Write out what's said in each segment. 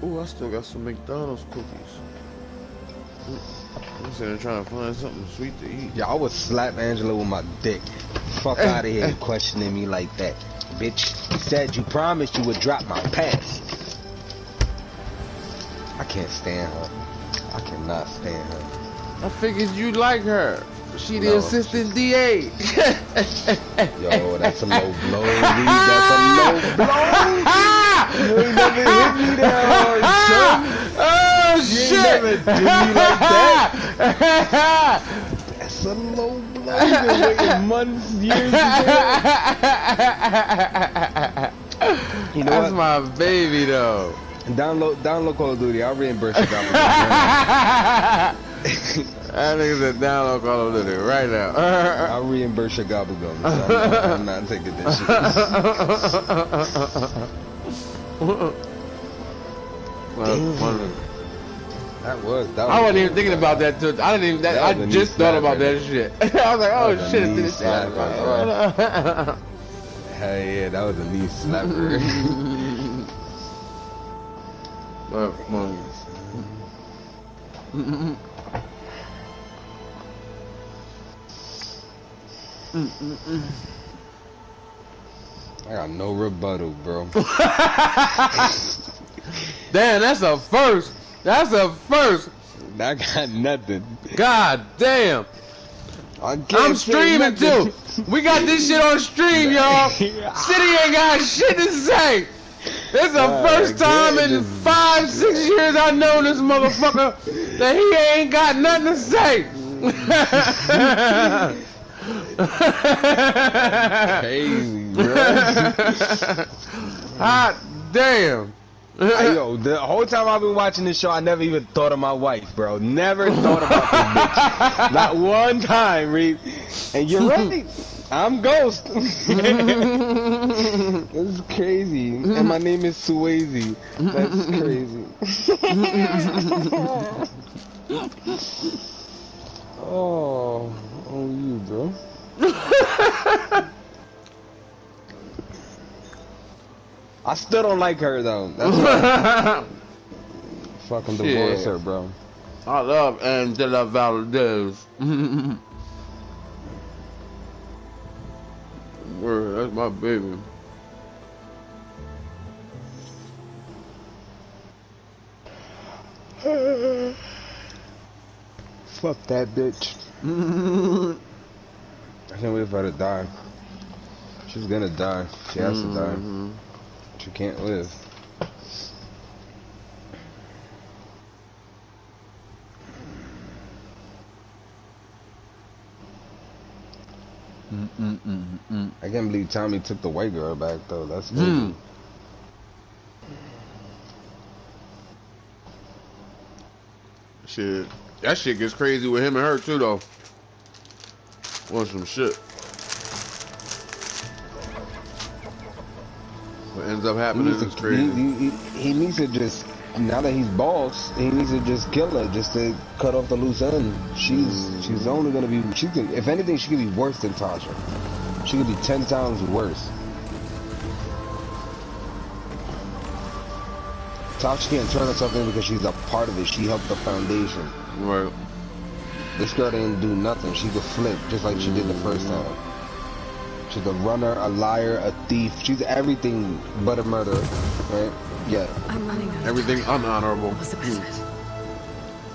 Ooh, I still got some McDonald's cookies. I'm sitting there trying to find something sweet to eat. Yeah, I would slap Angela with my dick. Fuck out of here questioning me like that. Bitch, you said you promised you would drop my pass. I can't stand her. I cannot stand her. I figured you'd like her. She the assistant DA. Yo, that's a low blow. That's a low blow. You ain't never hit me that hard, son. Oh, you shit. You ain't never do me like that. That's a low blow. You've been waiting months, years to do. You know that's what? my baby, though. Download Call of Duty. I'll reimburse you. That nigga said download Call of Duty right now. I'll reimburse your gobblegum. So I'm not taking this shit. That was I wasn't even thinking about that too. I didn't even. I just thought about that shit. I was like, oh shit, it did it. Hell yeah, that was a knee slapper. I got no rebuttal, bro. Damn, that's a first. That's a first. I got nothing. God damn. I'm streaming too. We got this shit on stream, y'all. City ain't got shit to say. This is the first time in 5-6 years I know this motherfucker that he ain't got nothing to say. Crazy, bro. Hot damn. Yo, the whole time I've been watching this show, I never even thought of my wife, bro. Never thought about this bitch. Not one time, Reed. And you're right. I'm Ghost. This is crazy. And my name is Swayze. That's crazy. Oh, you, bro. I still don't like her though. That's right. Fucking divorce her, bro. I love Angela Valdez. Word, that's my baby. Fuck that bitch. I can't wait for her to die. She's gonna die. She has to die. She can't live. I can't believe Tommy took the white girl back though. That's crazy. Shit, that shit gets crazy with him and her too though. Want some shit. What ends up happening is crazy. He needs to just, now that he's boss, he needs to just kill her, just to cut off the loose end. She's only gonna be, if anything, she could be worse than Tasha. She could be 10 times worse. Tasha can't turn herself in because she's a part of it. She helped the foundation. Right. This girl didn't do nothing. She could flip just like she did the first time. She's a runner, a liar, a thief. She's everything but a murderer, right? Yeah. Everything unhonorable.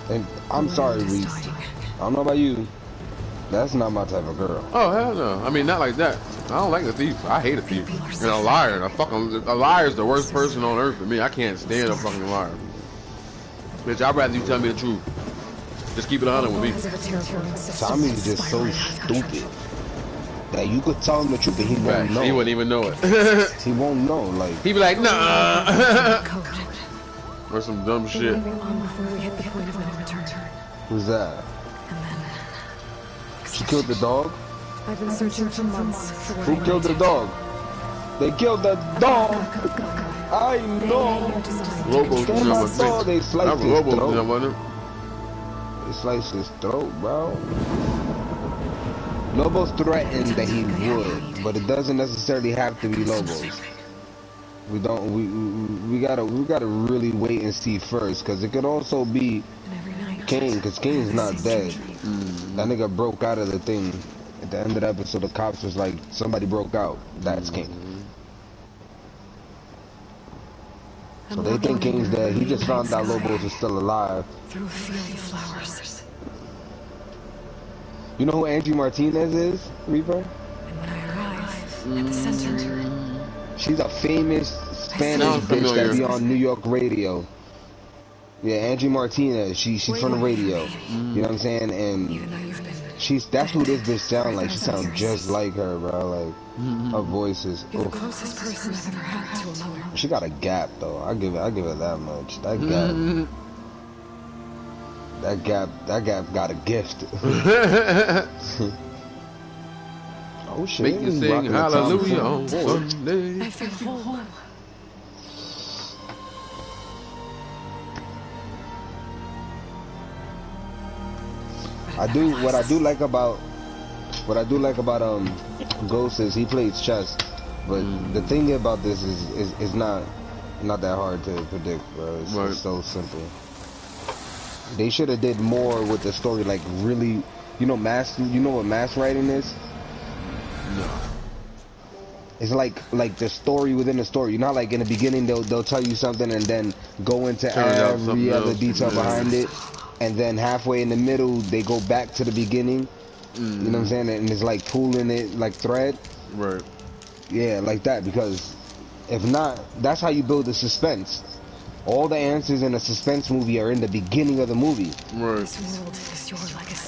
And I'm sorry, Reese. I don't know about you. That's not my type of girl. Oh hell no! I mean, not like that. I don't like a thief. I hate a thief. And a liar. A liar is the worst person on earth for me. I can't stand a fucking liar. Bitch, I'd rather you tell me the truth. Just keep it 100 with me. Tommy's just so stupid that you could tell him the truth and he won't know. He wouldn't even know it. He won't know. Like he'd be like, nah. Or some dumb shit. Who's that? She killed the dog? I've been searching for months. Who killed the dog? They killed the dog! I know! Lobo's They sliced his throat. They sliced his throat, bro. Lobos threatened that he would, but it doesn't necessarily have to be Lobos. We don't. We gotta really wait and see first, cause it could also be Kane, cause Kane's not dead. That nigga broke out of the thing. At the end of the episode, the cops was like, somebody broke out. That's Kane. So they think Kane's dead. He just found out Lobos is still alive. Through a field of flowers. You know who Angie Martinez is, Reaper? And when I arrive at the center, she's a famous Spanish bitch that be on New York radio. Yeah, Angie Martinez. She's from the radio. You know what I'm saying? And that's who this bitch sound like. She sounds just like her, bro. Like her voice is. You're the closest person I've ever had to a mother. She got a gap though. I give her that much. That gap. That gap got a gift. Oh shit. Make you sing hallelujah on Sunday. I feel whole. What I do like about Ghost is he plays chess, but the thing about this is not that hard to predict, bro. It's so simple. They should have did more with the story, like really, you know what mass writing is? No. It's like the story within the story. You know how like in the beginning they'll tell you something and then go into every other detail behind it, and then halfway in the middle they go back to the beginning. You know what I'm saying? And it's like pulling it like thread. Right. Yeah, like that, because if not, that's how you build the suspense. All the answers in a suspense movie are in the beginning of the movie. Right.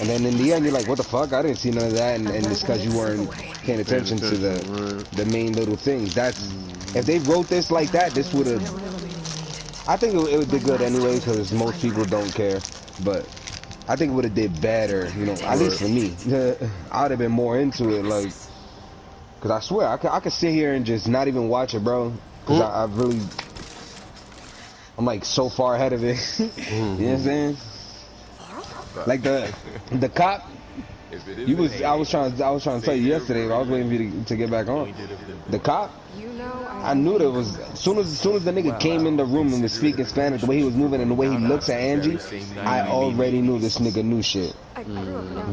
And then in the end, you're like, what the fuck? I didn't see none of that. And it's because you weren't paying attention to the main little things. That's if they wrote this like that, this would have. I think it would be good anyway, because most people don't care. But I think it would have did better, you know, at least for me. I'd have been more into it, like, because I swear, I could sit here and just not even watch it, bro. Because I really. I'm like so far ahead of it. You know what I'm saying? Like the cop. I was trying to tell you yesterday, but I was waiting for you to get back on. The cop. I knew there was as soon as the nigga came in the room and was speaking Spanish, the way he was moving and the way he looks at Angie, I already knew this nigga knew shit.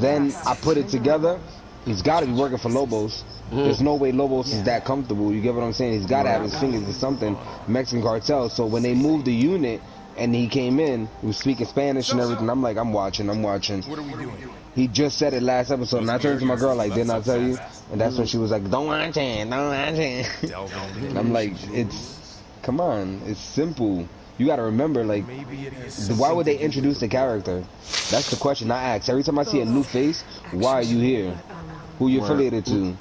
Then I put it together. He's got to be working for Lobos. There's no way Lobos is that comfortable. You get what I'm saying? He's got to have his fingers in something. Mexican cartel. So when they moved the unit and he came in, he was speaking Spanish and everything. I'm like, I'm watching. What are we doing? He just said it last episode, and I turned to my girl like, didn't I tell you? And that's when she was like, don't watch it. And I'm like, come on, it's simple. You gotta remember, like, why would they introduce the character? That's the question I ask. Every time I see a new face, why are you here? Who you affiliated to?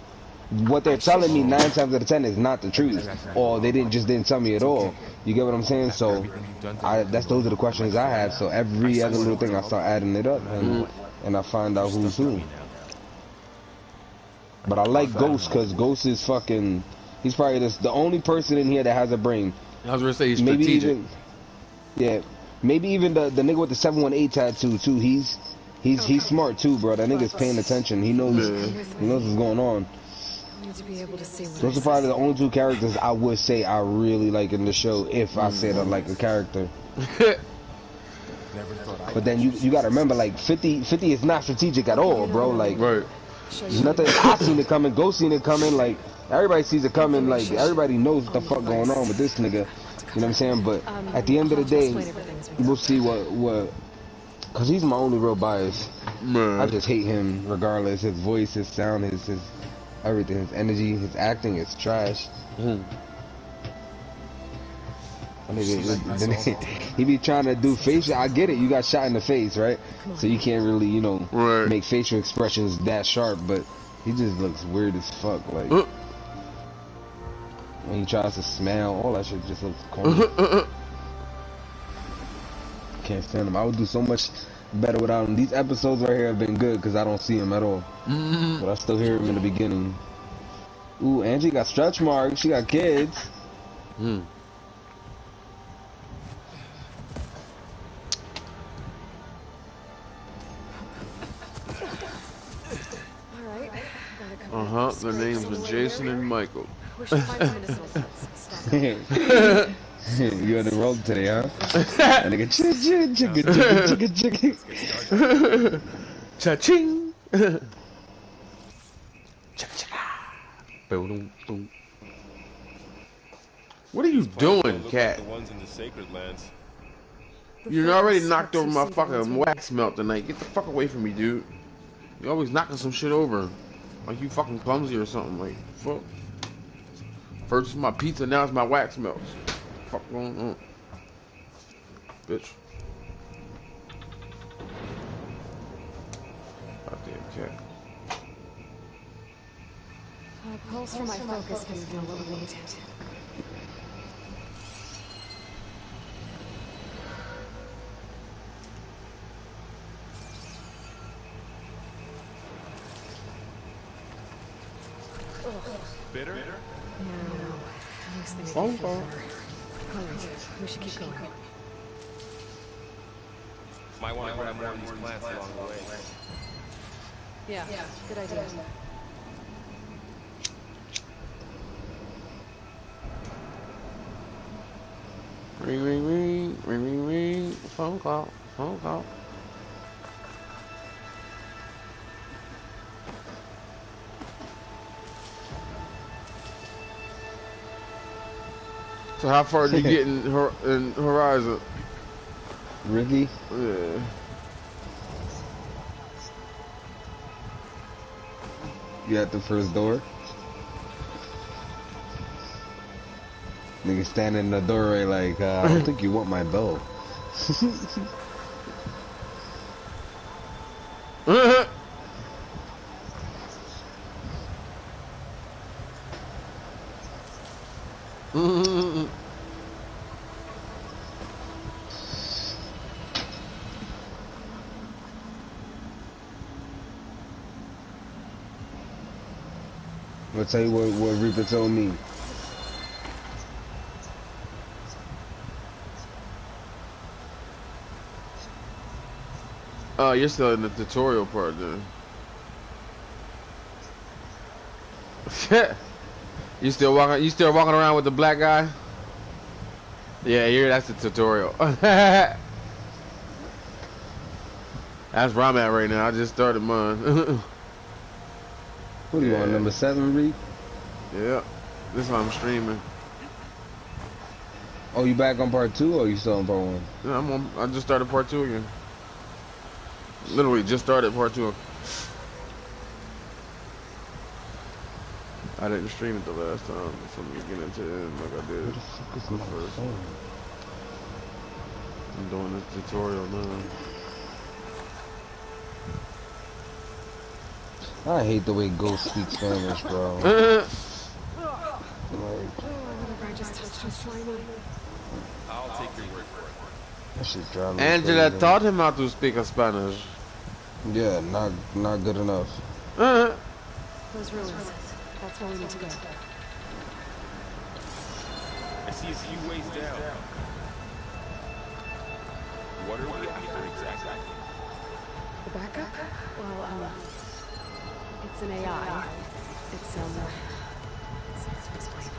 What they're telling me 9 times out of 10 is not the truth, or they didn't tell me at all. You get what I'm saying? So, those are the questions I have. So every other little thing, I start adding it up, and I find out who's who. But I like Ghost because Ghost is fucking. He's probably the only person in here that has a brain. I was gonna say he's strategic. Maybe even the nigga with the 718 tattoo too. He's smart too, bro. That nigga's paying attention. He knows what's going on. Those are probably the only 2 characters I would say I really like in the show, if I said I like a character. But then you gotta remember, like 50 is not strategic at all, bro. Like nothing. I seen it coming. Ghost seen it coming. Like everybody sees it coming. Like everybody knows what the fuck going on with this nigga. You know what I'm saying? But at the end of the day, we'll see what. Cause he's my only real bias. I just hate him regardless. His voice, his sound, his everything, his energy, his acting is trash. He be trying to do facial. I get it. You got shot in the face, right? So you can't really, make facial expressions that sharp. But he just looks weird as fuck. Like when he tries to smile, all that shit just looks corny. Can't stand him. I would do so much better without him. These episodes right here have been good because I don't see him at all. But I still hear him in the beginning. Ooh, Angie got stretch marks. She got kids. Their names are Jason and Michael. We should find some medicinal plants. You on the road today, huh? And nigga, chicka. Cha-ching! Boom, boom. What are you doing, cat? The ones in the sacred lands. You already knocked over my fucking wax melt tonight. Get the fuck away from me, dude. You always knocking some shit over. Like you fucking clumsy or something. Like, fuck. First it's my pizza, now it's my wax melts. Fuck going on? Bitch. Goddamn cat. Pulse from my focus can reveal what we need. Bitter? No. Phone call. Alright, we should keep going. Might want to grab more of these plants along the way. Yeah, good idea. Ring, ring, ring, ring, ring, ring. Phone call, phone call. So how far did you get in Horizon? Ricky? Yeah. You at the first door? Nigga standing in the doorway like, I don't think you want my bow. I'll tell you what Reaper told me. Oh, you're still in the tutorial part then. You still walking around with the black guy? Yeah, that's the tutorial. That's where I'm at right now. I just started mine. What are you on, number 7, Reed? Yeah, this is why I'm streaming. Oh, you back on part 2 or you still on part 1? Yeah, I just started part 2 again. Literally just started part 2. I didn't stream it the last time, so I'm getting into it like I did. I'm doing this tutorial now. I hate the way Ghost speaks Spanish, bro. I'll take your word for it. That shit drives me Angela crazy. taught him how to speak Spanish. Yeah, not good enough. Those ruins. That's where we need to go. I see a few ways down. What are we after exactly? The backup? Well, it's an AI. It's hard to explain.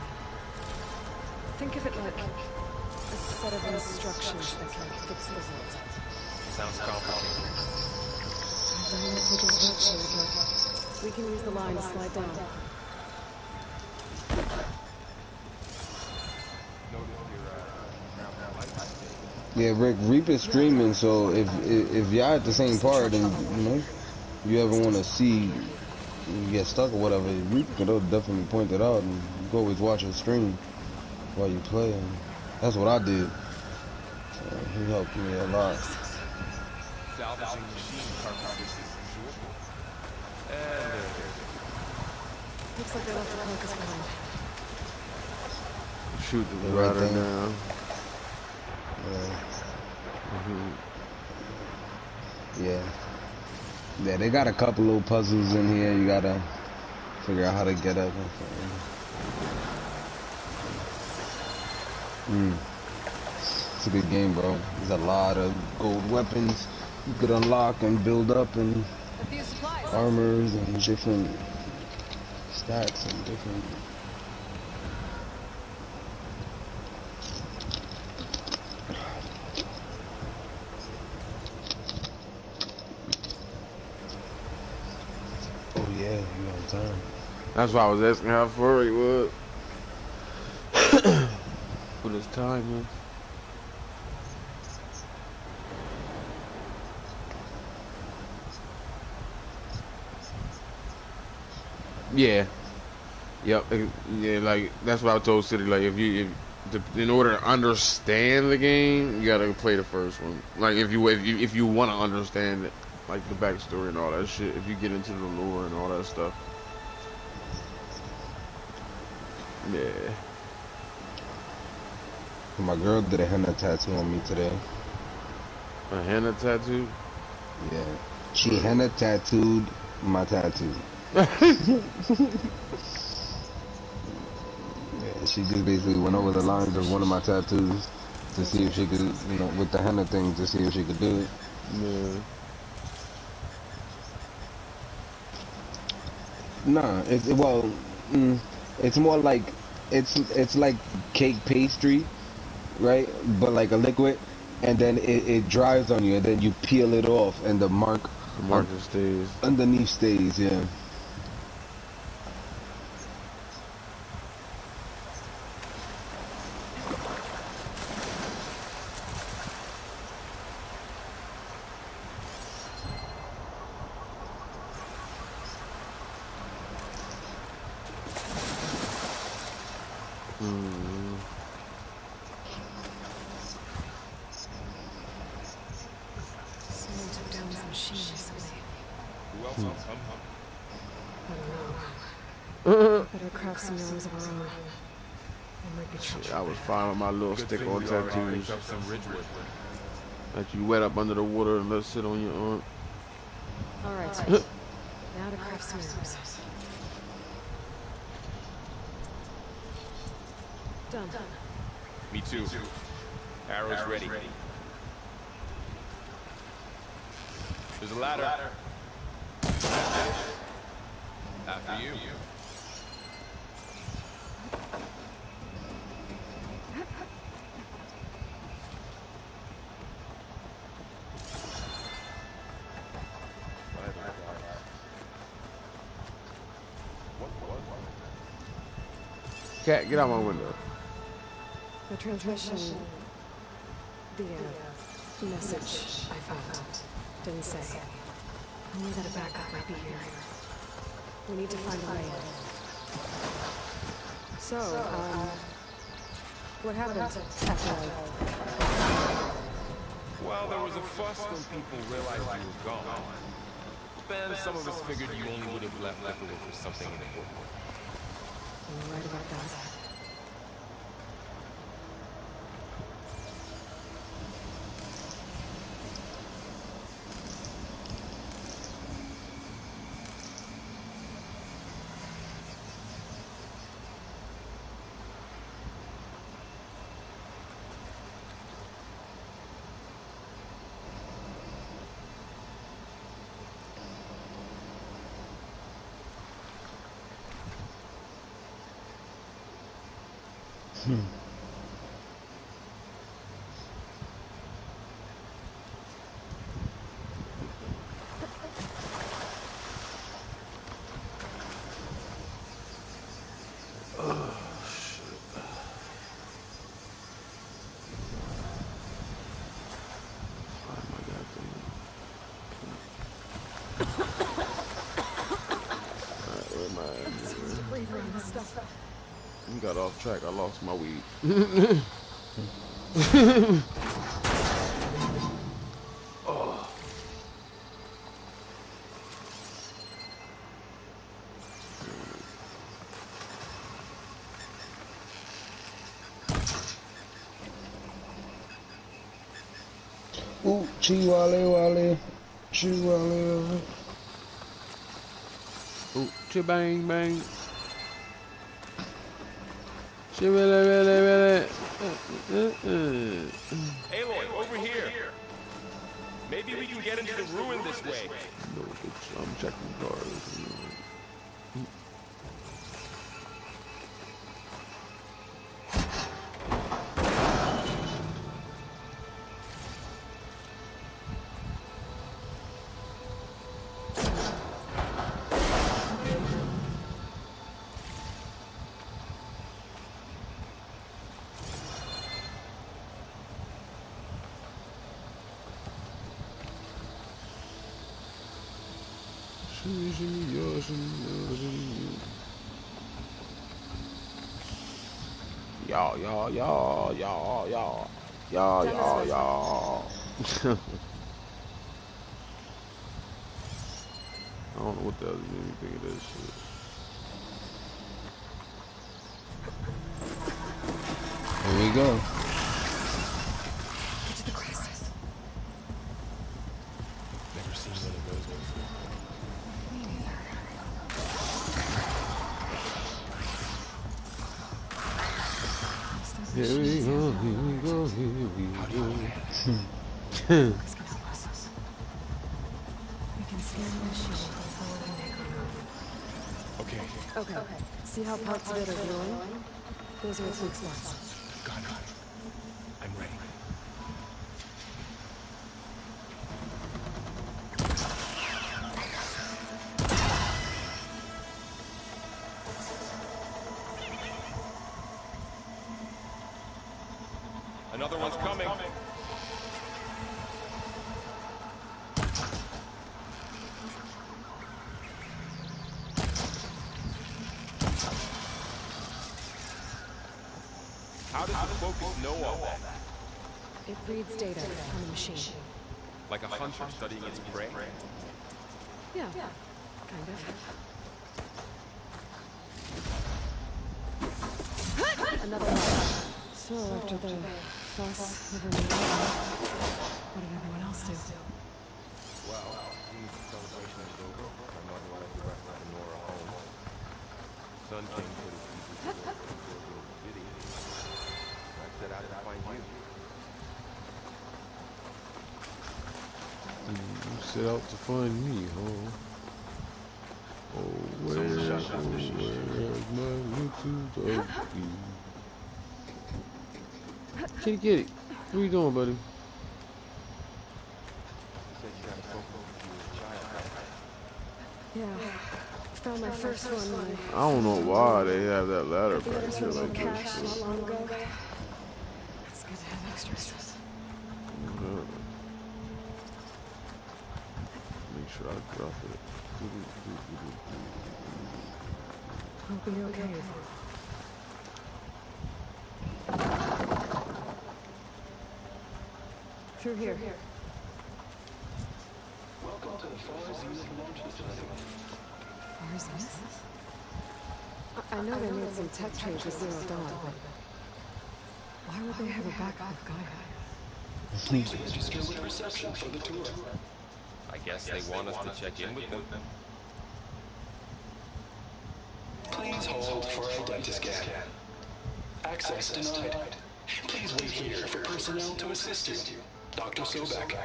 Think of it like a set of instructions that can fix the world. Sounds complicated. I don't know if we can touch it, but we can use the line to slide down. Yeah, Rick, Reaper's streaming, so if y'all at the same part and you ever want to see you get stuck or whatever, Reaper could definitely point it out, and you can always watch his stream while you play. And that's what I did. So he helped me a lot. Salvaging machine carcasses is usual. Looks like they left the carcass behind. Shoot the Right rider there. now. Yeah. Yeah, they got a couple little puzzles in here. You gotta figure out how to get up. It's a good game, bro. There's a lot of gold weapons you could unlock and build up, and armors and different stats and different time. That's why I was asking how far he was. What his time is. Yeah. Yep. Yeah, like that's what I told City. Like in order to understand the game, you gotta play the first one. Like if you want to understand it, like the backstory and all that shit. If you get into the lore and all that stuff. Yeah. My girl did a henna tattoo on me today. A henna tattoo? Yeah. She henna tattooed my tattoo. Yeah, she just basically went over the lines of one of my tattoos to see if she could, you know, with the henna thing, to see if she could do it. Yeah. Nah, it's more like it's like cake pastry, right? But like a liquid, and then it dries on you, and then you peel it off, and the mark stays underneath stays. Yeah. Someone took down this machine recently. Who else? I don't know. Better craft some yarns of our own. There might be trouble. I was fine with my little Good stick thing on we already tattoos picked up some ridgewood. that you wet up under the water and let sit on your arm. Alright. Now to craft some arrows. Done. Me too. Arrows ready. There's a ladder. After you. Cat, get out my window. The transmission... The, message I found. Didn't say. Only that a backup might be here. We need to find a way in. So, what happened after Well, there was a fuss when people realized you were gone. Then some of us figured you only would have left if it was for something important. You're right about that. You got off track. I lost my weed. Oh. Ooh, Chihuahua. Chihuahua. Ooh, bang bang. Really. Aloy, over here. Maybe we can get into the ruin this way. No, I'm checking cars. Y'all. I don't know what the hell made me think of this shit. Here we go. Get to the crest. Never seen one of those before. Here we go. How do you This can help us. We can scan the machine before we make a move. Okay. See how parts of it are glowing? Those are its weak spots. Got it. I'm ready. Another one's coming. How does the focus know all that? It reads data on the machine. Like a hunter studying its prey? Yeah, kind of. Another one. So after the fuss over me, what did everyone else do? Well, the celebration is over. My mother left the rest of the Nora home. Son came to the people to the city. I set out to find you. You set out to find me, huh? Oh, where's my little doggy? Kitty, what are you doing, buddy? Yeah, found my first one. I don't know why they have that ladder The back others here were like cash not this. long ago. It's good to have extras. Make sure I drop it. Hope you're okay. Through here. Welcome to the Far-Zenith launch facility. Far-Zenith? I know they made some tech changes Zero Dawn, but why would they have a backup of Gaia? Please register with reception for the tour. I guess they want us to check in with them. Please hold for identity scan. Access denied. Please wait here for personnel to assist you. Dr. Sobek.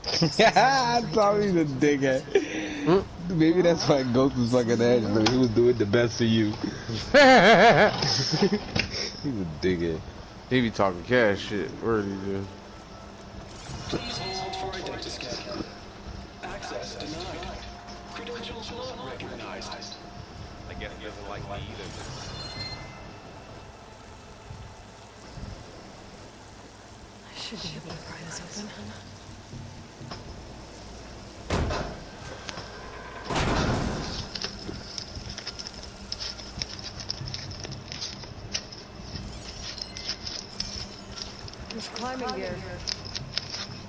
Okay. I thought he was a dickhead. Maybe that's why Ghost was fucking Angela. He was doing the best for you. He's a dickhead. He be talking cash shit. Where did he do? Please hold for identity scan. Access denied. Credentials not recognized. I guess he doesn't like me either. I should be able to pry this open. There's climbing gear.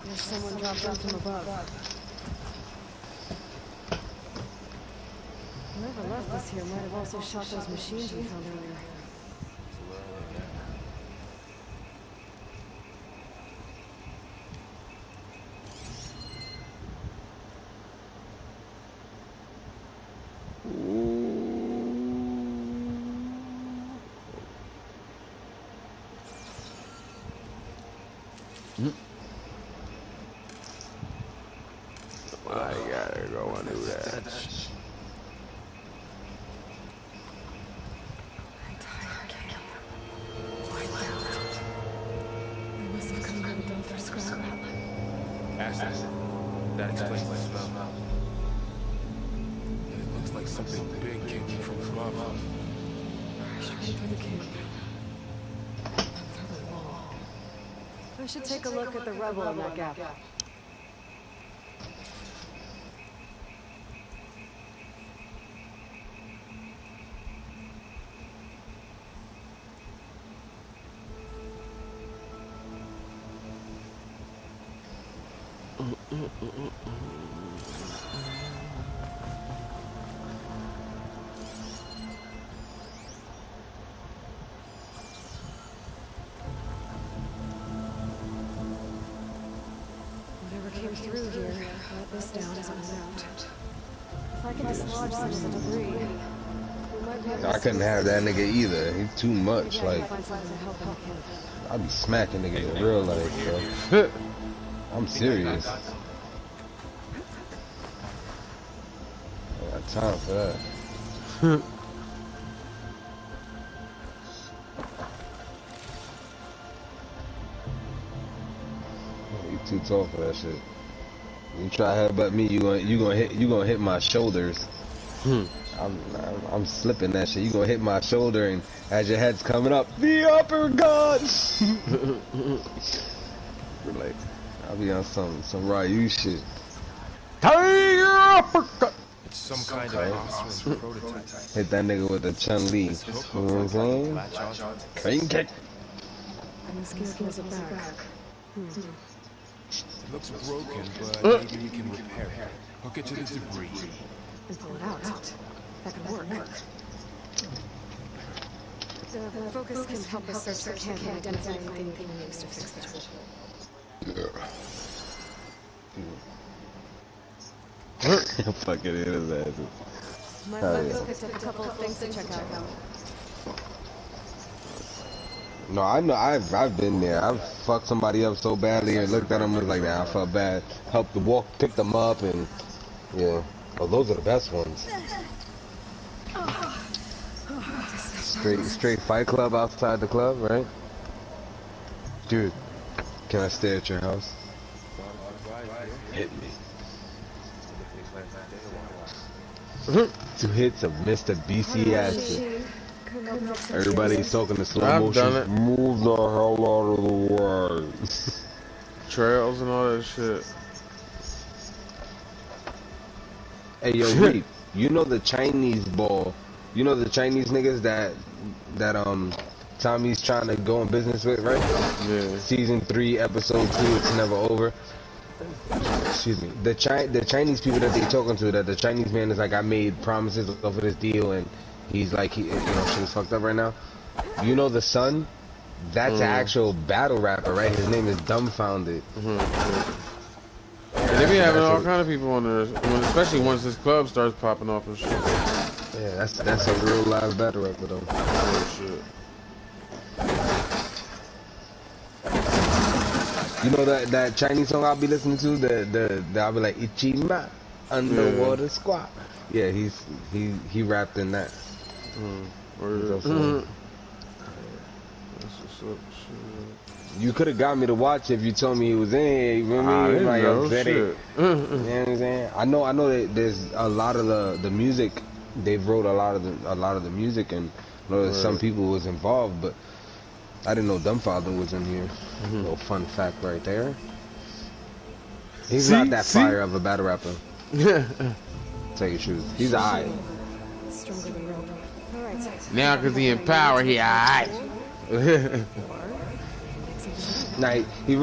There's someone dropped down from above. Whoever left this here might have also shot those machines we found earlier. I gotta go and do that. I'm tired, Cam. Wiped out. They must have come out of dump for scrap. Acid. That explains the smell. And it looks like something big came from above. I should get through the camp. Through the wall. I should take a look at the rubble in that gap. Whatever came through here, let this down as it was out. If I can dislodge some of the debris, we might be able to I couldn't have that nigga either. He's too much. maybe I Like, can find something to help him again. I be smacking niggas in real life, bro. I'm serious. I got time for that. You too tall for that shit. You try to headbutt me, you gonna hit my shoulders. I'm slipping that shit. You gonna hit my shoulder, and as your head's coming up, the uppercut. Like, I'll be on some Ryu shit. Tiger uppercut. It's some kind of awesome prototype. Hit that nigga with a Chun-Li. You know what I'm saying? Latch on. Crane kick. And the skills are back. It looks broken, but maybe we can repair it. Hook it to the debris. And pull it out. That could work. The focus can help us search the camp and identify anything we can use to fix the tool. Fucking hit his ass. My focus picked up a couple of things to check out. No, I know. I've been there. I've fucked somebody up so badly and looked at them and was like, nah, I felt bad. Helped them walk, pick them up, and yeah. Oh, those are the best ones. Straight Fight Club outside the club, right? Dude, can I stay at your house? Hit me. 2 hits of Mr. BC action. Everybody's talking to slow motion. Move the hell out of the way. Trails and all that shit. Hey yo, Reap, you know the Chinese ball? You know the Chinese niggas that Tommy's trying to go in business with, right? Yeah. Season 3, episode 2, it's never over. Excuse me. The Chinese people that they talking to, that the Chinese man is like, I made promises over this deal, and he's like, you know, shit's fucked up right now. You know the son? That's an actual battle rapper, right? His name is Dumbfounded. And they be having all kind of people on there, especially once this club starts popping off and shit. Yeah, that's a real live battle rapper though. Oh shit. You know that Chinese song I'll be listening to, the I'll be like Ichima Underwater Squad. Yeah, he rapped in that. That's what's up, shit. You could have got me to watch if you told me he was in here. You feel me? I didn't Like, know, shit. You shit. know what I'm saying? I know that there's a lot of the music. They've wrote a lot of the music, and I know that some people was involved, but I didn't know Dumbfather was in here. Little fun fact right there. He's not that fire of a battle rapper. Tell you the truth. He's alright. Stronger than rope. Alright. Now, cause he in power, he alright. Like, he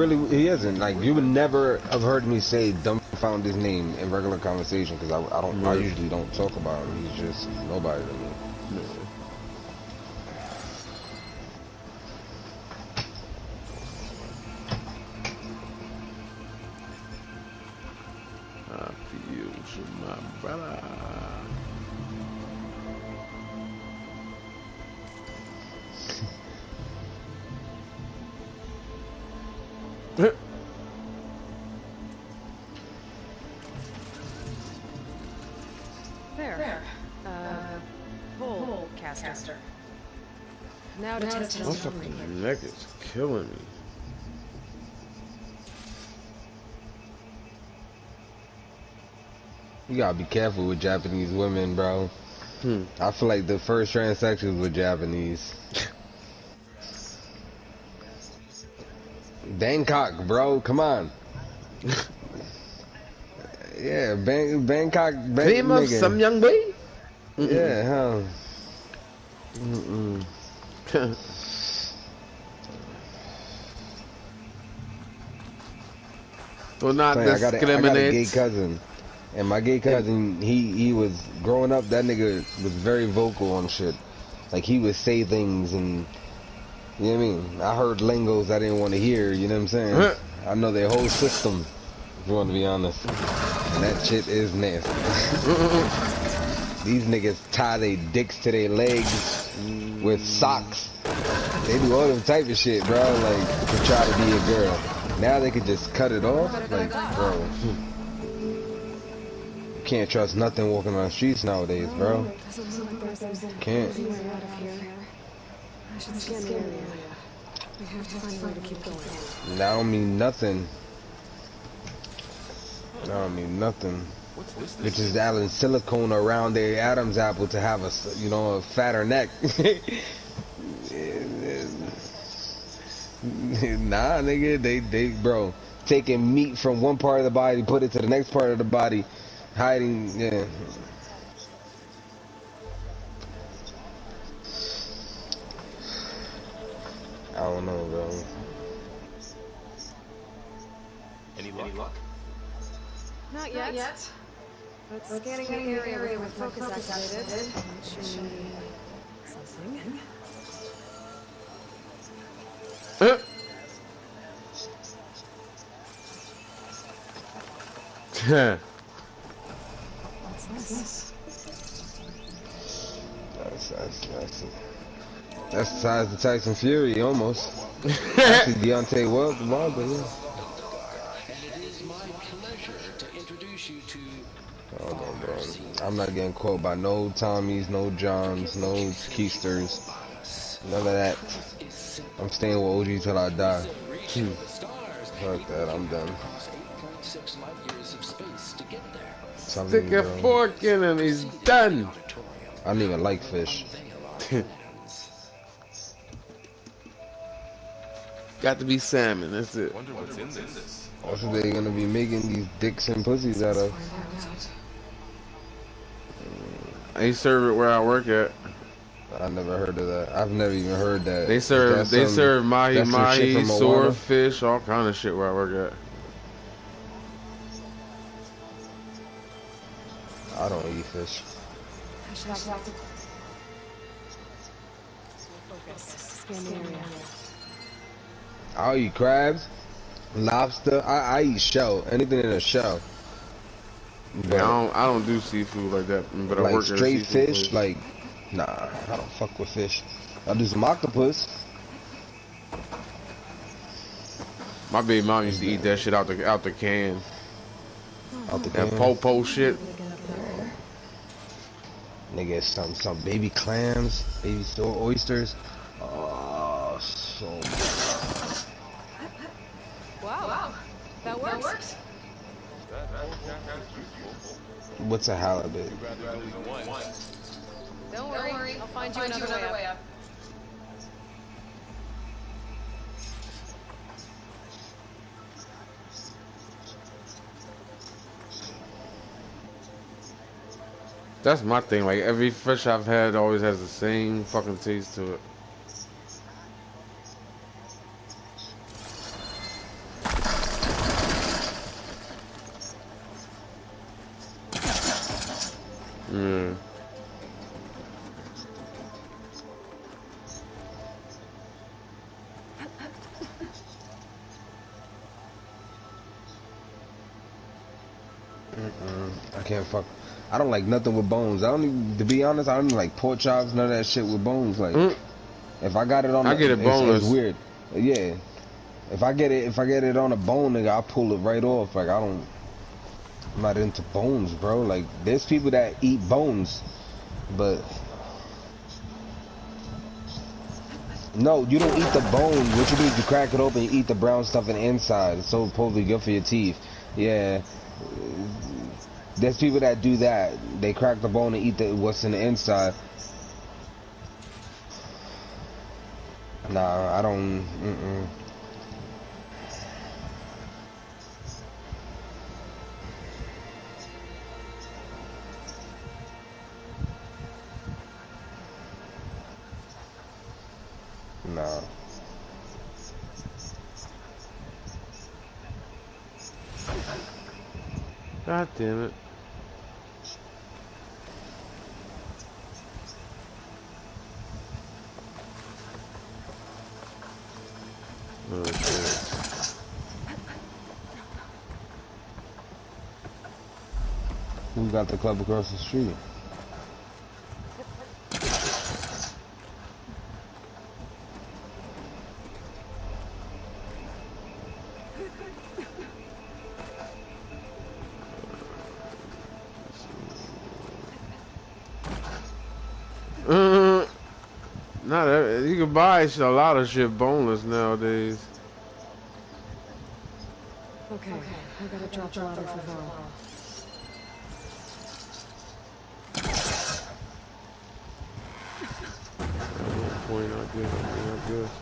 isn't. Like, you would never have heard me say Dumbfounded's name in regular conversation, because I usually don't talk about him. He's just nobody to me. I feel for my brother. There. Hole caster. Now to test My his fucking neck is killing me. You gotta be careful with Japanese women, bro. I feel like the first transsexuals were Japanese. Bangkok, bro, come on. Yeah, Bangkok, Name of some young boy? Yeah, huh? Will not I got a gay discriminate. cousin. And my gay cousin, he was growing up. That nigga was very vocal on shit. Like he would say things, and you know what I mean. I heard lingos I didn't want to hear. You know what I'm saying? I know their whole system. If you want to be honest, and that shit is nasty. These niggas tie their dicks to their legs with socks. They do all them type of shit, bro. Like to try to be a girl. Now they could just cut it off. Like, bro. Can't trust nothing walking on the streets nowadays, bro. Can't. I should scan the area. We have to find a way to keep going. That don't mean nothing. That don't mean nothing. Which is adding silicone around their Adam's apple to have a, you know, a fatter neck. Nah, nigga, they, bro, taking meat from one part of the body, put it to the next part of the body. Hiding, yeah. I don't know, bro. Any luck? Not yet. But scanning the area with focus activated. Should be something. That's the size of Tyson Fury, almost. Actually, Deontay Wilder, yeah. And it is my pleasure to introduce you to... Hold on, bro. I'm not getting caught by no Tommies, no Johns, no Keisters. None of that. I'm staying with OG till I die. Fuck that, I'm done. Stick a fork in him, he's done. I don't even like fish. Got to be salmon, that's it. Wonder what's in this. That's what they're gonna be making these dicks and pussies out of. They serve it where I work at. I never heard of that. I've never even heard that. They serve mahi, swordfish, all kind of shit where I work at. I don't eat fish. I'll eat crabs, lobster. I eat shell. Anything in a shell. But I don't do seafood like that. But like I work straight at fish, place. like nah, I don't fuck with fish. I do some octopus. My baby mom used to eat that shit out the can. Out the can. That po-po shit. Nigga, some baby clams, baby oysters. Oh, so much. Wow. That works. What's a halibut? Don't worry. I'll find you another way up. That's my thing. Like every fish I've had always has the same fucking taste to it. Mm. I can't fuck. I don't like nothing with bones. I don't even, to be honest, I don't even like pork chops, none of that shit with bones. Like, if I got it on, I get it boneless. It's weird. Yeah, if I get it on a bone, nigga, I pull it right off. Like I'm not into bones, bro. Like there's people that eat bones, but no, you don't eat the bone. What you do is you crack it open, you eat the brown stuff in the inside. It's so supposedly good for your teeth. Yeah. There's people that do that. They crack the bone and eat what's in the inside. Nah, I don't. Nah. God damn it. Oh, shit. We got the club across the street. Not every, you can buy a lot of shit boneless nowadays. Okay, I gotta drop the ladder for Val. At one point, I guess.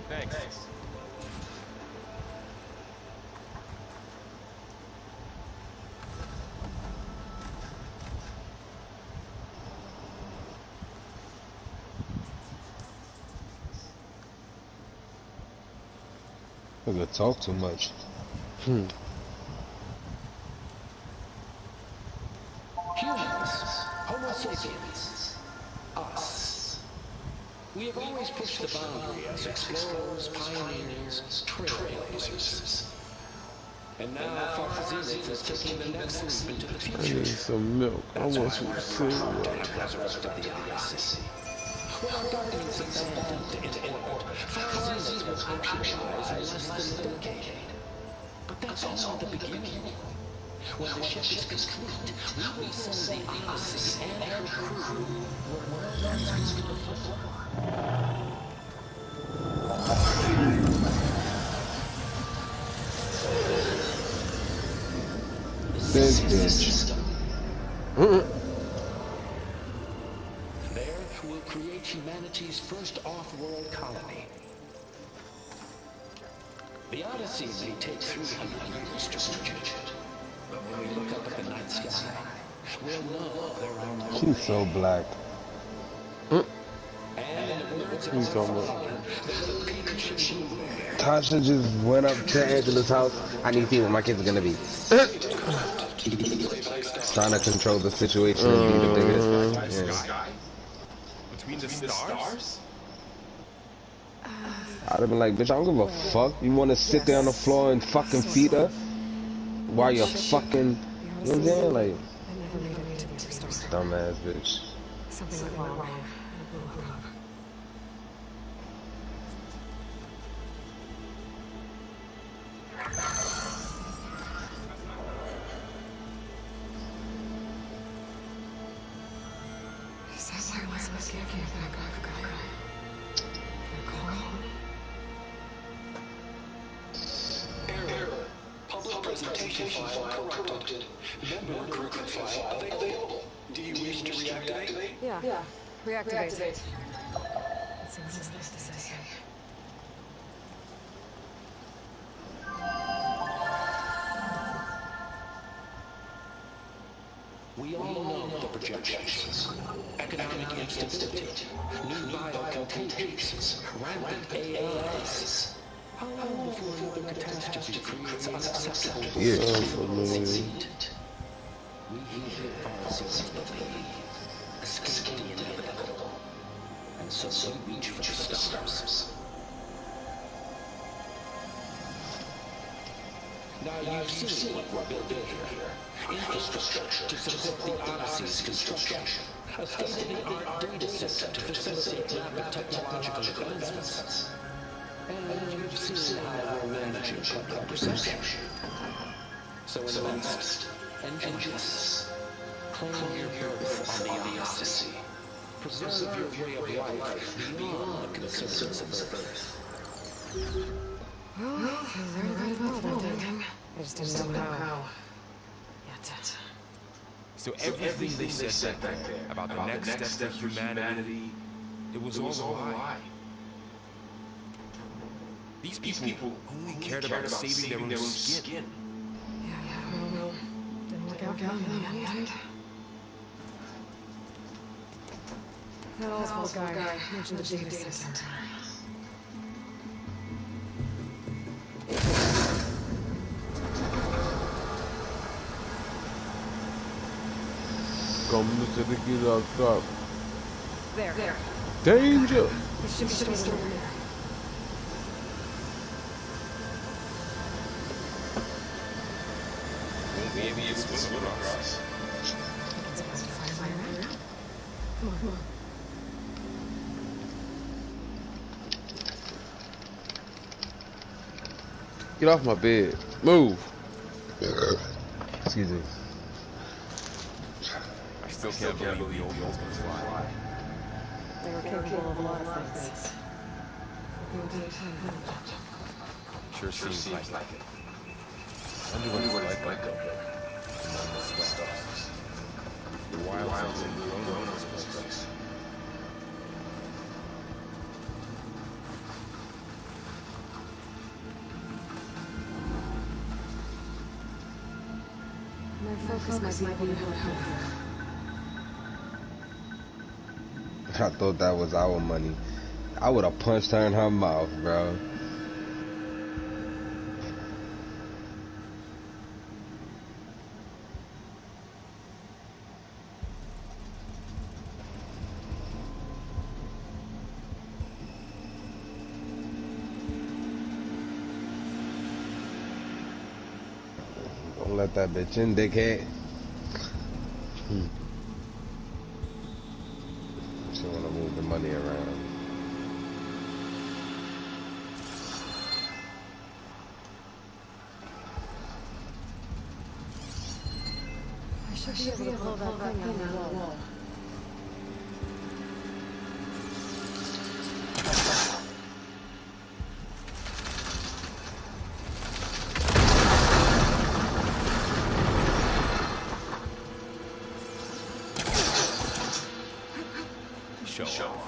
Thanks. I could talk too much. Humans, Homo sapiens, us. We have always pushed the boundary as explorers, pioneers, trailblazers. And now Far Zenith is taking the next leap into the I future. need some milk. I want some Proud cereal. to have resurrected the Odyssey. When our guardians abandoned into orbit, Far Zenith will actualize in less than a decade. But that's only the beginning. When the ship is complete, we will send the Odyssey and her crew where no one's been before. This bitch. There we'll create humanity's first off-world colony. The Odyssey may take 300 years to reach it. But when we look up at the night sky, we'll know there are no She's so black. He's talking about. Tasha just went up to Angela's house. I need to see what my kids are gonna be. Trying to control the situation and be the biggest. Yeah. Between the stars? I'd have been like, bitch, I don't give a fuck. You wanna sit there on the floor and fucking feed her? While you're fucking, you know what I'm saying? Like, I never made it to the other star. dumbass bitch. Something went wrong. And it blew up. Says I was getting back off guy. Error. Public presentation file corrupted. Member recruitment file available. Do you wish to reactivate? Yeah. Reactivate. Let's see what this has to say. We all know the projections. Economic instability, new biocontagions, rampant AIs. How long before another catastrophe creates unacceptable succeed? We here at Far Zenith believe, escape the inevitable, and so we reach for the stars. Now you've seen what we're building here. Infrastructure to support the Odyssey's construction. A state-of-the-art data center to facilitate rapid technological advancements. And you've seen how we're managing public perception. So in the next, enjoy this. Claim your birth on the Odyssey. Preserve your way of life beyond the concerns of Earth. Well, very right about that thing. I just didn't know how. Yet. So everything they said back there about the next step for humanity, it was all a lie. These people only cared about saving their own skin. Yeah, well, didn't work out in the end. That Oswald guy mentioned the data center. to the get up top. There. Danger! It should be stored in there. Maybe it's what's with us. It's about to find my way around. Come on. Get off my bed. Move. Excuse me. I still can't believe the old ones can fly. They were capable of a lot of things. Sure seems like it. I wonder what it's like up there. Among the stars. The wilds and the grown on this place. My focus might be able to help you. I thought that was our money. I would have punched her in her mouth, bro. Don't let that bitch in, dickhead. She wanna move the money around. I should be able to pull that thing out of the wall. Show off.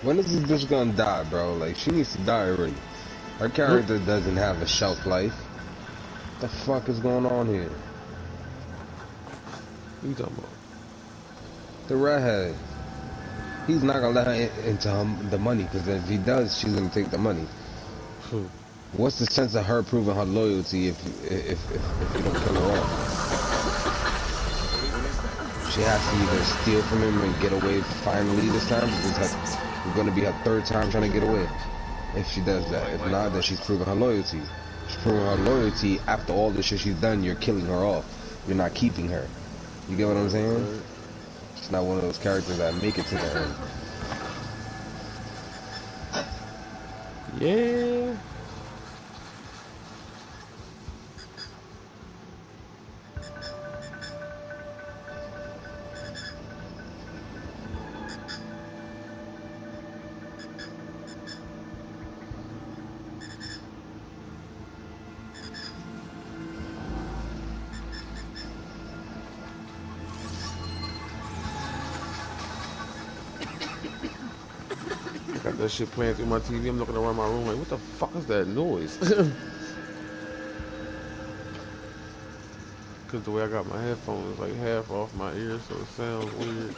When is this bitch gonna die, bro? Like, she needs to die already. Her character doesn't have a shelf life. What the fuck is going on here? What you talking about? The redhead. He's not gonna let her into the money, because if he does, she's gonna take the money. What's the sense of her proving her loyalty if you don't kill her off? She has to either steal from him and get away finally this time, because it's going to be her third time trying to get away. If she does that, if not, then she's proving her loyalty. She's proving her loyalty after all the shit she's done. You're killing her off. You're not keeping her. You get what I'm saying? She's not one of those characters that make it to the end. Yeah. Got that shit playing through my TV. I'm looking around my room like, what the fuck is that noise? Cause the way I got my headphones is like half off my ear, so it sounds weird.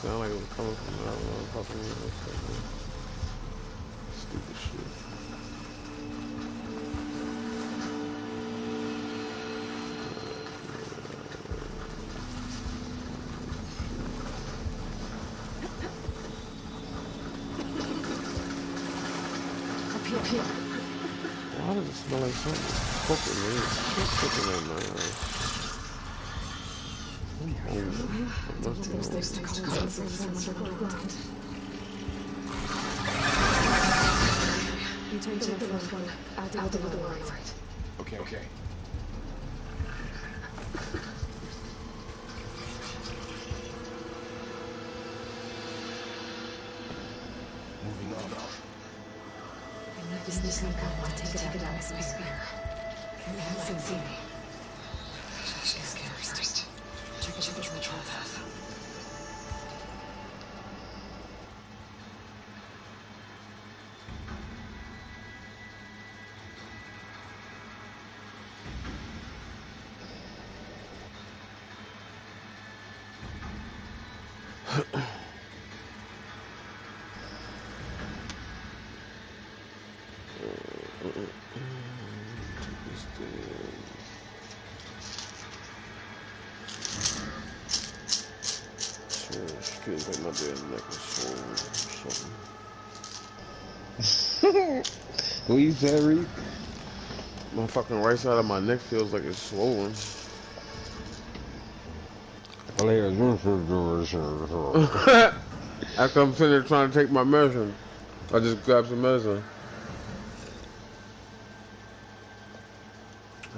Sound like it was coming from the fucking ear. Stupid shit. Why does it smell like something cooking, man? What's cooking in my house? I'm hungry. I must be hungry. You turn to the left one. I'll do the right. Okay. Moving on. Is this some guy to take it out of space? Can't see me. Feels like my damn neck is swollen or something. What you said, Reed? My fucking right side of my neck feels like it's swollen. All I hear is After I'm sitting there trying to take my medicine, I just grabbed some medicine.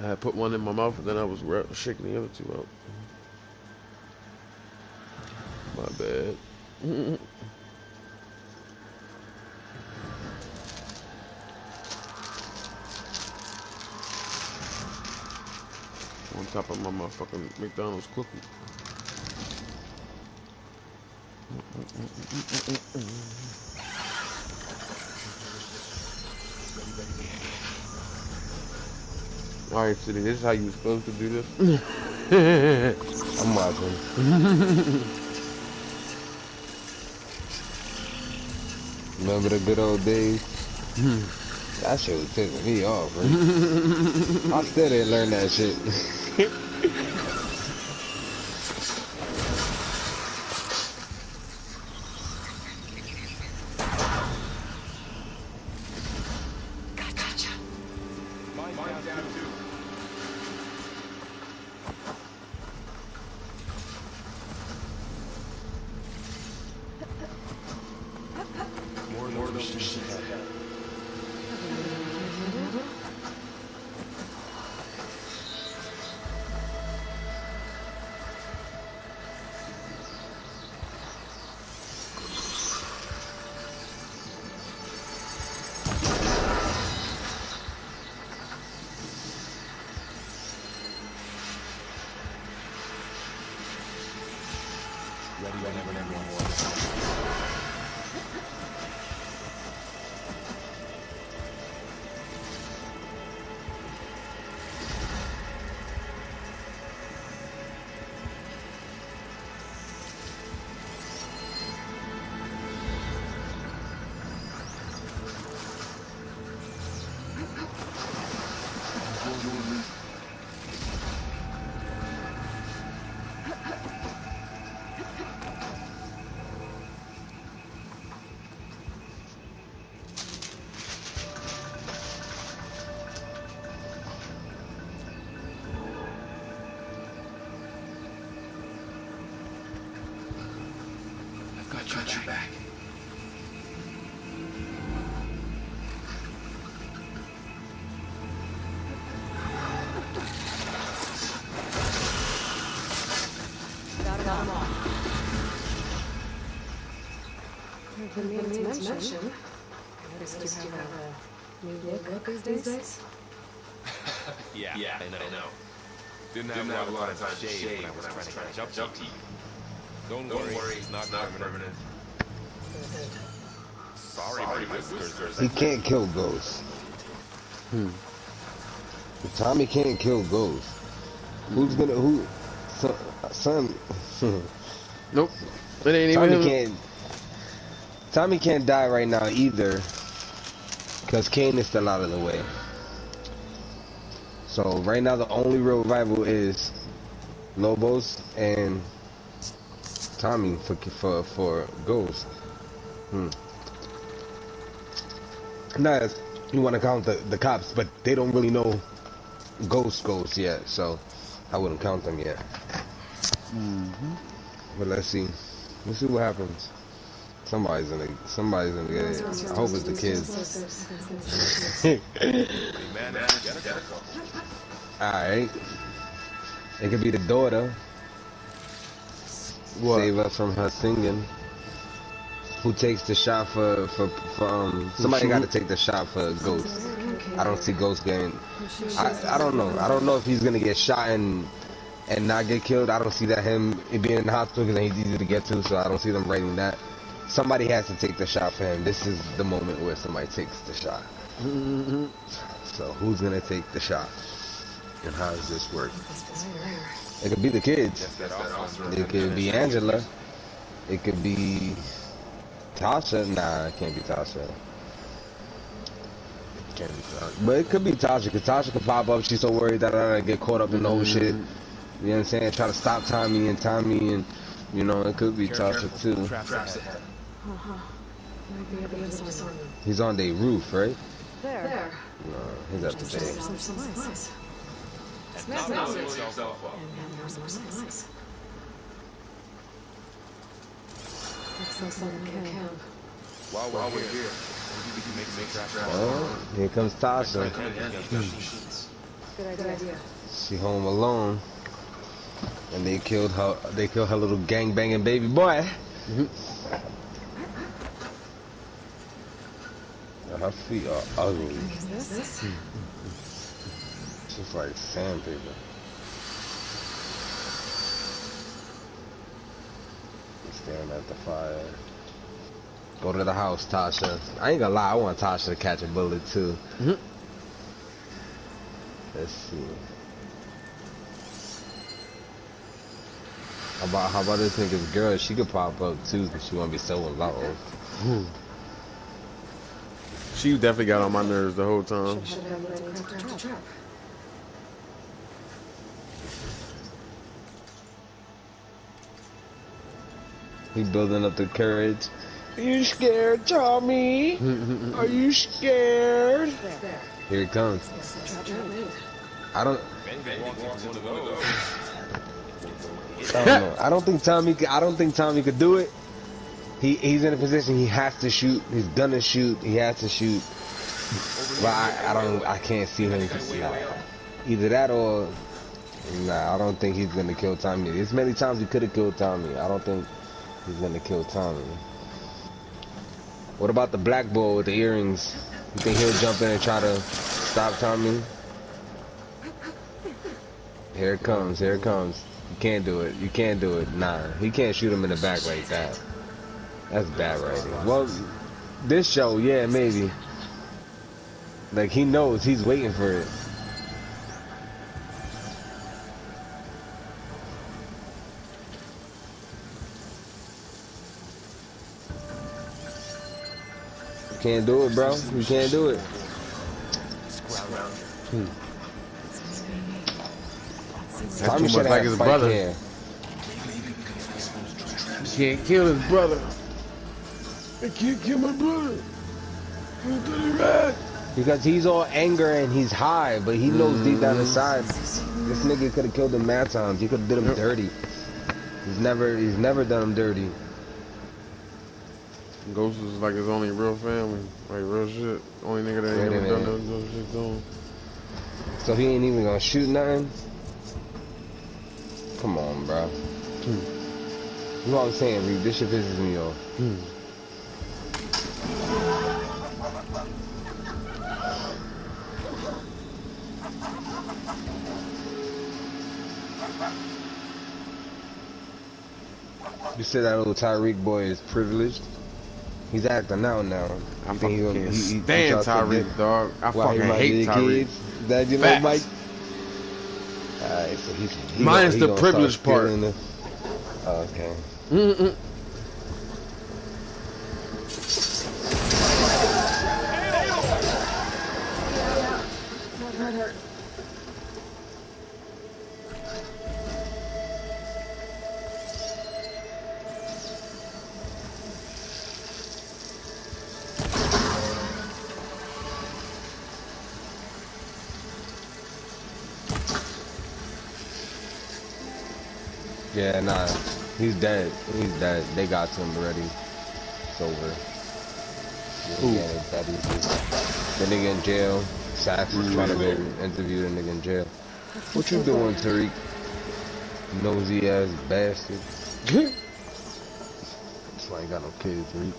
I had put one in my mouth and then I was shaking the other two out. My bad. On top of my motherfucking McDonald's cookie. Alright, City, this is how you supposed to do this? I'm watching. Remember the good old days? That shit was pissing me off, bro. I still didn't learn that shit. Gotcha. Mine's down too. More of those machines. Ready whenever everyone wants. Got your back. Got them all. The need to mention. Noticed you have a new look these days? Yeah, I know. Didn't have a lot of time to shave when I was trying to jump to you. Don't worry, it's not permanent. Sorry, my whiskers. He can't kill ghosts. Tommy can't kill ghosts. Who's gonna son? Nope. It ain't even him. Tommy can't die right now either, because Kane is still out of the way. So right now the only real rival is Lobos and Tommy for Ghost. Now you want to count the cops, but they don't really know Ghost yet, so I wouldn't count them yet. But let's see what happens. Somebody's gonna get it. I hope it's the kids. Alright. It could be the daughter. What? Save us from her singing. Who takes the shot for somebody got to take the shot for Ghost. I don't see Ghost getting. I don't know. I don't know if he's gonna get shot and and not get killed. I don't see that him being in the hospital because he's easy to get to, so I don't see them writing that. Somebody has to take the shot for him. This is the moment where somebody takes the shot. So who's gonna take the shot? And how does this work? It could be the kids. It could be Angela. It could be Tasha. Nah, it can't be Tasha. Can't be Tasha. But it could be Tasha, because Tasha could pop up. She's so worried that I get caught up in the whole shit. You know what I'm saying? Try to stop Tommy, and you know, it could be Tasha too. He's on their roof, right? There. No, he's at the base. While we're here, we can make traffic. Oh, here comes Tasha. Good idea. She home alone, and they killed her. They killed her little gang banging baby boy. Her feet are ugly. Just like sandpaper. Staring at the fire. Go to the house, Tasha. I ain't gonna lie, I want Tasha to catch a bullet too. Let's see. How about this nigga's girl? She could pop up too, because she wanna be so alone. She definitely got on my nerves the whole time. He's building up the courage. Are you scared, Tommy? Are you scared? Here it comes. I don't know. I don't think Tommy could do it. He's in a position he has to shoot. He's gonna shoot. He has to shoot. But I can't see him. Either that or nah. I don't think he's gonna kill Tommy. There's many times he could have killed Tommy. I don't think he's gonna kill Tommy. What about the black boy with the earrings? You think he'll jump in and try to stop Tommy? Here it comes. Here it comes. You can't do it. You can't do it. Nah, he can't shoot him in the back like that. That's bad writing. Well, this show, yeah, maybe. Like, he knows he's waiting for it. You can't do it, bro. You can't do it. That's too much like his brother. Here. You can't kill his brother. I can't kill my brother. Because he's all anger and he's high, but he knows deep down inside this nigga could have killed him mad times. He could have did him dirty. He's never done him dirty. Ghost is like his only real family, like real shit. Only nigga that ain't ever done those shit to him. So he ain't even gonna shoot nothing? Come on, bro. You know what I'm saying, Reed? This shit pisses me off. You said that little Tyreek boy is privileged? He's acting out now. I fucking can't stand Tyreek, dog. I fucking hate Tyreek. That you know, Mike? Alright, so he minus the privileged part. Okay. Yeah, nah, he's dead. He's dead. They got to him already. It's over. Yeah, that is the nigga in jail. Sax is trying to go interview the nigga in jail. What you doing, Tariq? Nosy ass bastard. That's why I ain't got no kids, Tariq.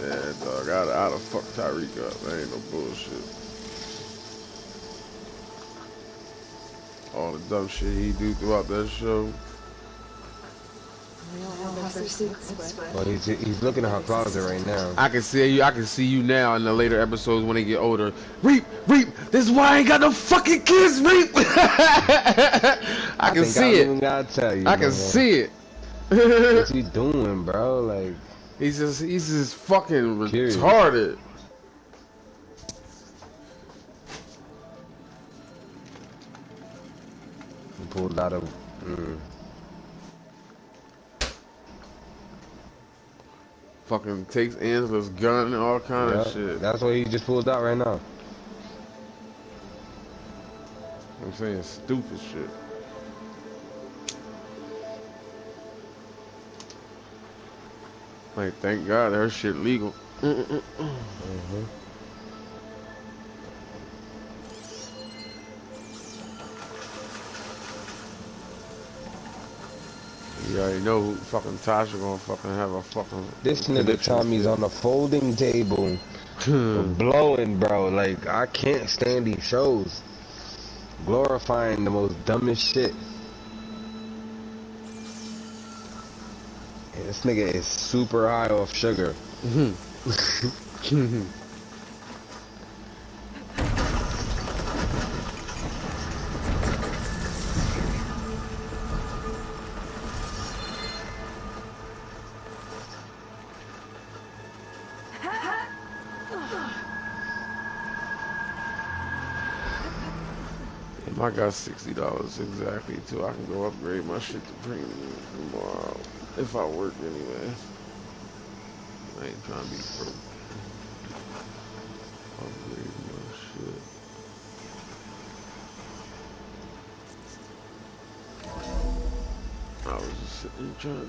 Yeah, dog. I'd have fucked Tyreek up. That ain't no bullshit. all the dumb shit he do throughout that show. Well, he's looking at her closet right now. I can see you now in the later episodes when they get older. Reap, this is why I ain't got no fucking kids, Reap. I can see it. Gotta tell you, I can see it. What's he doing, bro? Like, he's just fucking retarded. He pulled out of. Fucking takes Angela's gun and all kind of shit. That's what he just pulled out right now. I'm saying stupid shit. Like, thank God her shit legal. You already know who fucking Tasha gonna fucking have a fucking... This nigga Tommy's on the folding table. Blowing, bro. Like, I can't stand these shows. Glorifying the most dumbest shit. And this nigga is super high off sugar. I got $60 exactly too. I can go upgrade my shit to premium tomorrow if I work anyway. I ain't trying to be broke. Upgrade my shit. I was just sitting trying to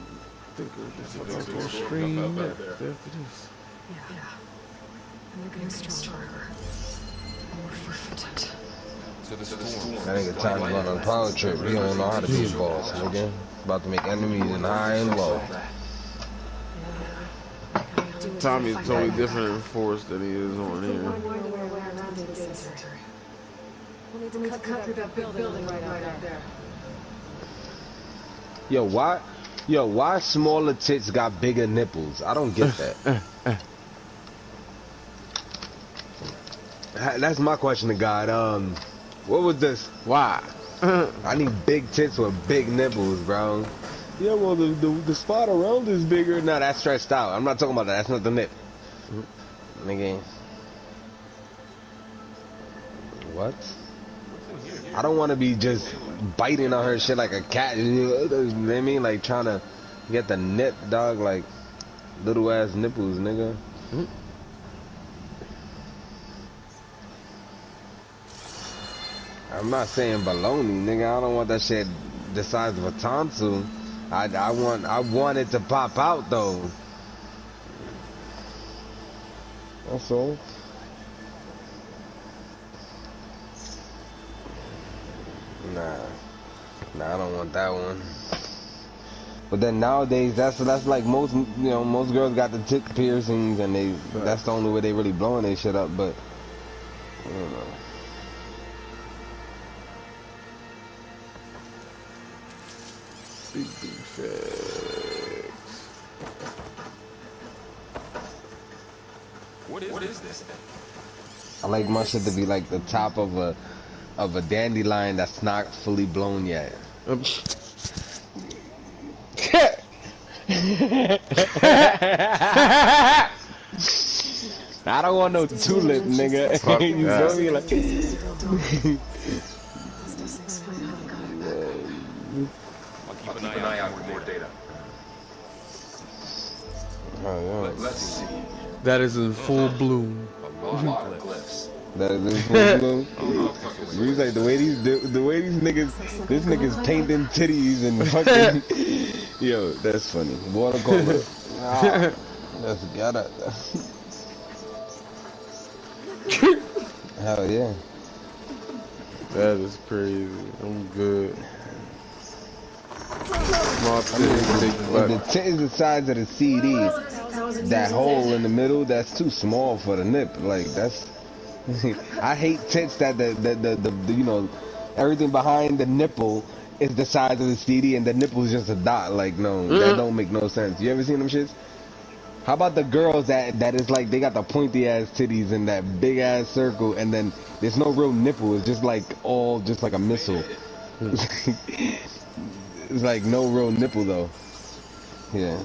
think of this about the stream after this. Yeah. And we're getting stronger. More fervent. That nigga time to run on a power trip. He don't know how to be a boss, nigga. About to make enemies in high and low. Tommy's totally different in Force than he is on here. We'll need to cut through that building right out there. Yo, why smaller tits got bigger nipples? I don't get that. That's my question to God. What was this? Why? I need big tits with big nipples, bro. Yeah, well, the spot around is bigger. Nah, that's stretched out. I'm not talking about that. That's not the nip. Nigga. What? I don't want to be just biting on her shit like a cat. You know what I mean? Like, trying to get the nip, dog. Like, little ass nipples, nigga. I'm not saying baloney, nigga. I don't want that shit the size of a tonsil. I want it to pop out though. That's all. Nah, I don't want that one. But then nowadays, that's like most girls got the tip piercings, and that's the only way they really blowing their shit up. But I don't know. Big facts. What is this thing? I like my shit to be like the top of a dandelion that's not fully blown yet. I don't want no tulip, nigga. You feel me? Like, I'll keep an eye out for more data. oh, yeah. Let's see. That is in full bloom. A lot of glyphs. That is in full bloom. He's like the way these niggas, this nigga's painting titties and fucking. Yo, that's funny. Watercolor. That's got it. Hell yeah. That is crazy. I'm good. Small titties, big If butt. the tit is the size of the CD, that hole in the middle, that's too small for the nip. Like, that's. I hate tits that everything behind the nipple is the size of the CD, and the nipple is just a dot. Like, no, that don't make no sense. You ever seen them shits? How about the girls that is like, they got the pointy ass titties and that big ass circle, and then there's no real nipple. It's just like all just like a missile. It's like no real nipple though. Yeah.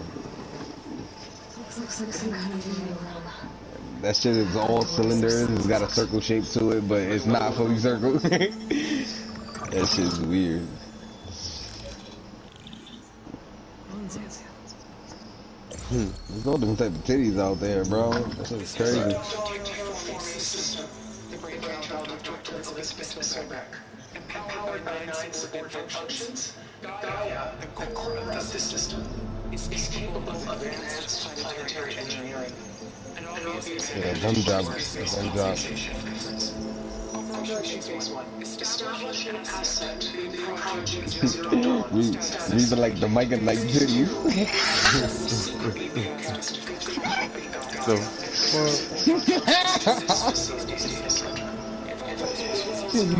That shit is all cylinders. It's got a circle shape to it, but it's not fully circled. That shit's weird. There's no different type of titties out there, bro. That shit's crazy. Empowered by 9 support functions, Gaia, the core of the system, is capable of advanced planetary engineering. Yeah, dumb job. Establish an asset in Project We been like the mic and like titties. The fuck?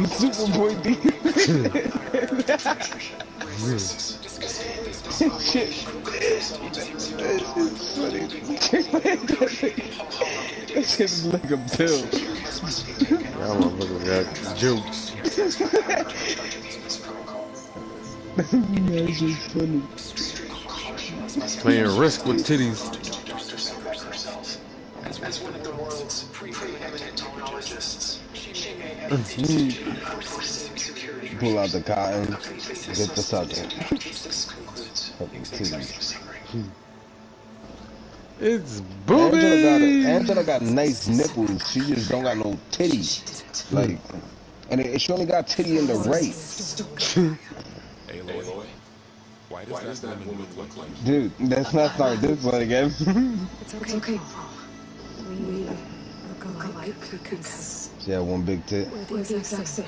Super pointy. Shit. That shit's funny. That shit's like a pill. Y'all motherfuckers got jukes. That shit's funny. Playing Risk with titties. as one of the world's preeminent technologists. Pull out the cotton, get the sucker. Fucking titties. It's boobies. Angela got nice nipples. She just don't got no titties. Like, and she only got titty in the right. Aloy, why does that woman look like? Dude, let's not start this one again. It's okay. We look alike because She had one big tit. we're the exact same.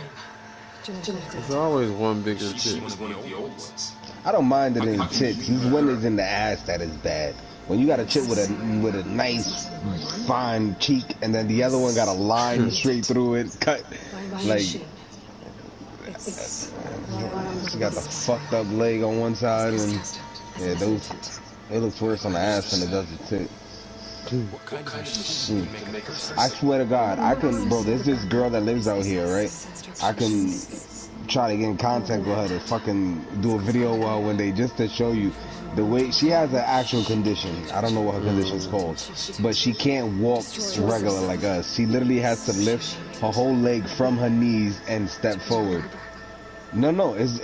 Genetic. There's always one bigger tit. One of the old ones. I don't mind it in tits. It's when it's in the ass that is bad. When you got a chick with a nice fine cheek, and then the other one got a line straight through it, cut like she got the fucked up leg on one side, and yeah, those it looks worse on the ass than it does the tit. I swear to God, I can, bro. There's this girl that lives out here, right? I can try to get in contact with her to fucking do a video one day just to show you the way she has an actual condition. I don't know what her condition is called, but she can't walk regular like us. She literally has to lift her whole leg from her knees and step forward. No, it's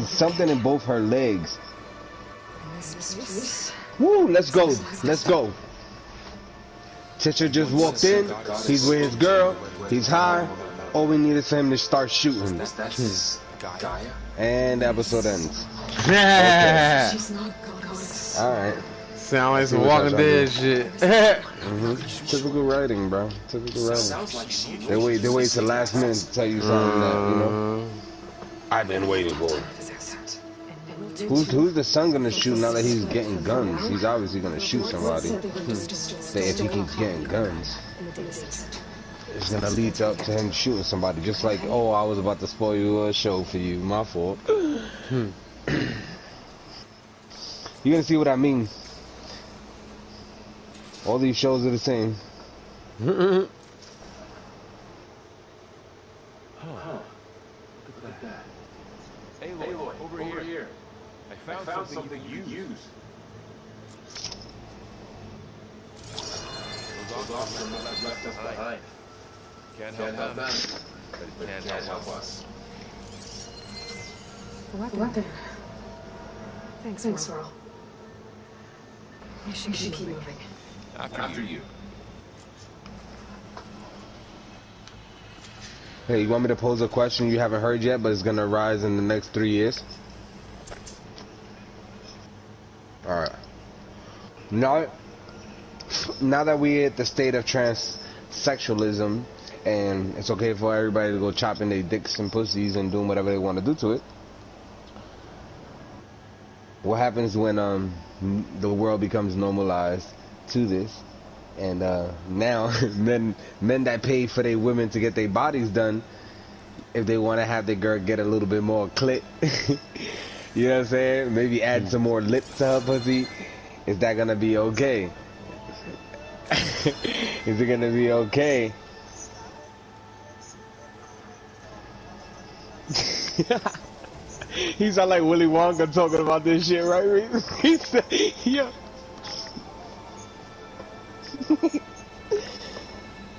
something in both her legs. Woo, let's go. Teacher just walked in. He's with his girl. He's high. All we need is for him to start shooting. And the episode ends. Yeah. Alright. Sound like some Walking Dead shit. Typical writing, bro. Typical writing. They wait till the last minute to tell you something that, you know, I've been waiting for. Who's the son gonna shoot now that he's getting guns? He's obviously gonna shoot somebody. If he keeps getting guns, it's gonna lead up to him shooting somebody. Just like, oh, I was about to spoil you a show for you. My fault. You're gonna see what I mean. All these shows are the same. Aloy, over here. I found something you use. Those officers left us behind. Can't help them, but it can't help us. The weapon. Thanks, Earl. You should keep moving. After you. Hey, you want me to pose a question you haven't heard yet, but it's gonna arise in the next 3 years? Alright. Now that we're at the state of transsexualism, and it's okay for everybody to go chopping their dicks and pussies and doing whatever they want to do to it, what happens when the world becomes normalized to this, and now men that pay for their women to get their bodies done if they want to have the girl get a little bit more clit. You know what I'm saying? Maybe add some more lips to her pussy. Is that gonna be okay? Is it gonna be okay? He sound like Willy Wonka talking about this shit, right, Reese? He said, yeah.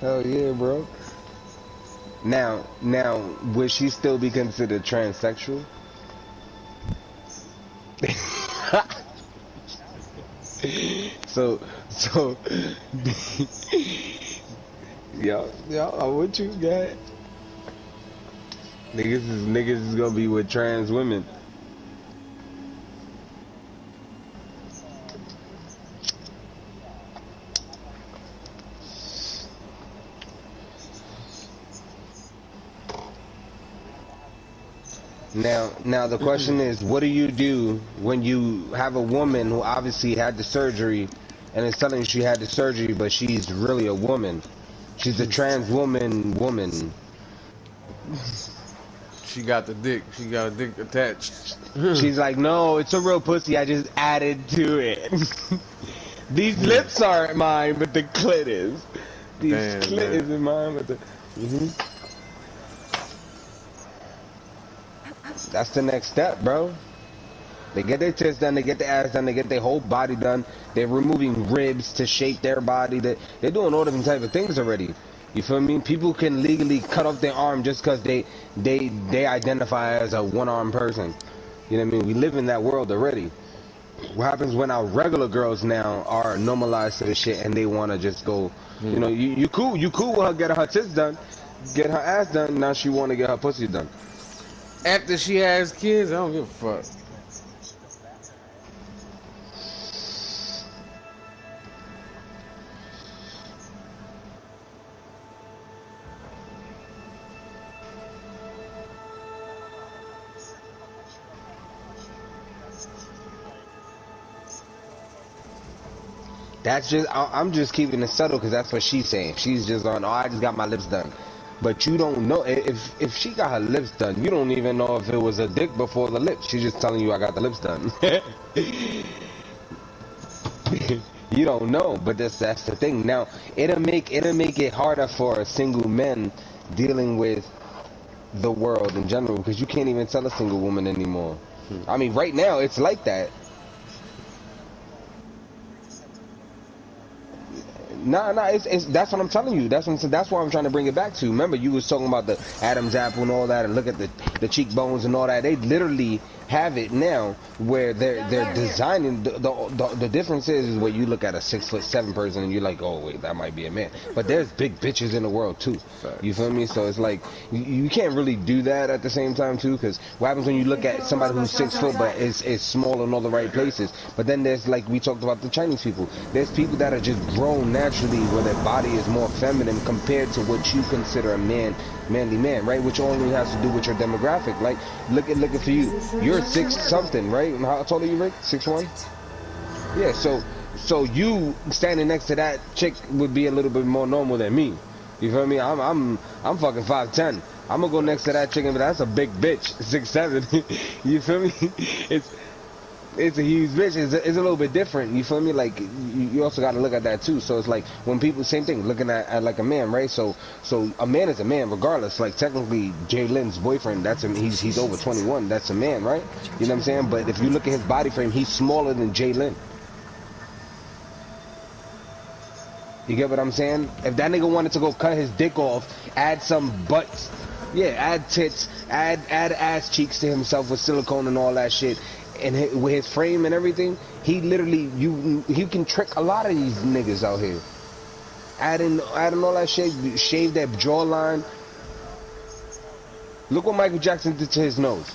Hell yeah, bro. Now, would she still be considered transsexual? so, yo, I'm with you, guy. Niggas is gonna be with trans women. Now the question is, what do you do when you have a woman who obviously had the surgery and is telling you she had the surgery, but she's really a woman? She's a trans woman. She got the dick. She got a dick attached. She's like, no, it's a real pussy. I just added to it. These lips aren't mine, but the clit is. Clit isn't mine, but the... That's the next step, bro. They get their tits done, they get their ass done, they get their whole body done. They're removing ribs to shape their body. They're doing all different type of things already. You feel me? People can legally cut off their arm just because they identify as a one-armed person. You know what I mean? We live in that world already. What happens when our regular girls now are normalized to this shit and they want to just go, you know, you cool with her getting her tits done, get her ass done, now she want to get her pussy done. After she has kids, I don't give a fuck. That's just, I'm just keeping it subtle because that's what she's saying. She's just on, oh, I just got my lips done. But you don't know, if she got her lips done, you don't even know if it was a dick before the lips. She's just telling you I got the lips done. You don't know, but that's the thing. Now, it'll make it harder for single men dealing with the world in general because you can't even tell a single woman anymore. I mean, right now, it's like that. Nah, it's that's what I'm telling you. That's why I'm trying to bring it back to. Remember, you was talking about the Adam's apple and all that, and look at the cheekbones and all that. They literally have it now where they're designing. The difference is where you look at a 6'7" person and you're like, oh wait, that might be a man. But there's big bitches in the world too. You feel me? So it's like you can't really do that at the same time too, because what happens when you look at somebody who's 6 foot but is small in all the right places? But then there's, like we talked about, the Chinese people. There's people that are just grown naturally where their body is more feminine compared to what you consider a manly man, right? Which only has to do with your demographic. Like, look at for you. You're 6 something, right? How tall are you, Rick? 6'1"? Yeah, so you standing next to that chick would be a little bit more normal than me. You feel me? I'm fucking 5'10". I'm gonna go next to that chick and be like, that's a big bitch, 6'7". You feel me? It's a huge bitch. It's a little bit different. You feel me? Like, you also got to look at that too. So it's like when people, same thing, looking at like a man, right? So a man is a man regardless. Like, technically, Jay Lynn's boyfriend, that's him. He's over 21. That's a man, right? You know what I'm saying? But if you look at his body frame, he's smaller than Jay Lynn. You get what I'm saying? If that nigga wanted to go cut his dick off, add some butts, yeah, add tits, add ass cheeks to himself with silicone and all that shit. And with his frame and everything, he literally, he can trick a lot of these niggas out here. Adding all that shit, shave that jawline. Look what Michael Jackson did to his nose.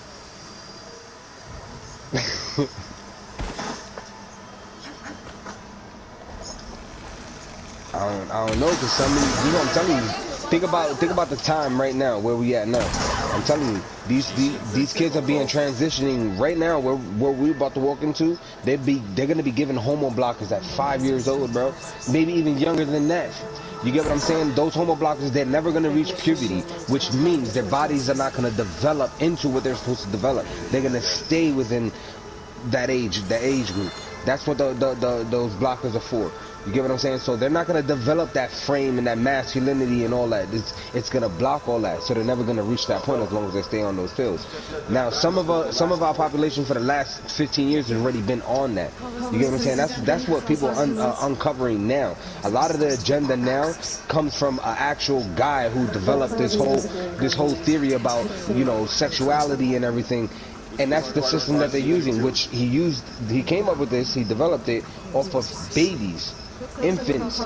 I don't know, cause some of these, you know what I'm telling you. Think about the time right now where we at now. I'm telling you, these kids are being transitioning right now. Where we're about to walk into, they're gonna be given homo blockers at 5 years old, bro. Maybe even younger than that. You get what I'm saying? Those homo blockers, they're never gonna reach puberty, which means their bodies are not gonna develop into what they're supposed to develop. They're gonna stay within that age group. That's what those blockers are for. You get what I'm saying? So they're not gonna develop that frame and that masculinity and all that. It's gonna block all that. So they're never gonna reach that point as long as they stay on those pills. Now, some of our population for the last 15 years has already been on that. You get what I'm saying? That's what people are uncovering now. A lot of the agenda now comes from an actual guy who developed this whole theory about, you know, sexuality and everything. And that's the system that they're using, which he came up with this, he developed it off of babies, infants,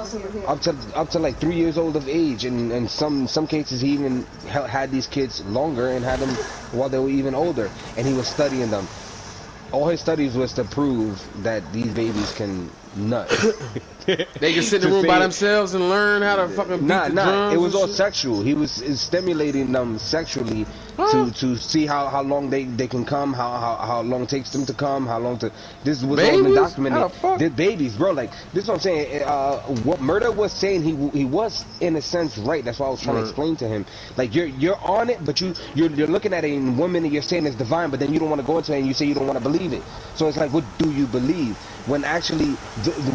up to like 3 years old of age, and some cases he even had these kids longer and had them while they were even older, and he was studying them. All his studies was to prove that these babies can nut. They can sit in the room by themselves and learn how to fucking beat the drums. It was all sexual. He was stimulating them sexually to see how long they can come, how long it takes them to come, how long to. This was all been documented. The babies, bro. Like this is what I'm saying. What Murder was saying, he was in a sense right. That's why I was trying to explain to him. Like you're on it, but you're looking at a woman and you're saying it's divine, but then you don't want to go into it and you say you don't want to believe it. So it's like, what do you believe? When actually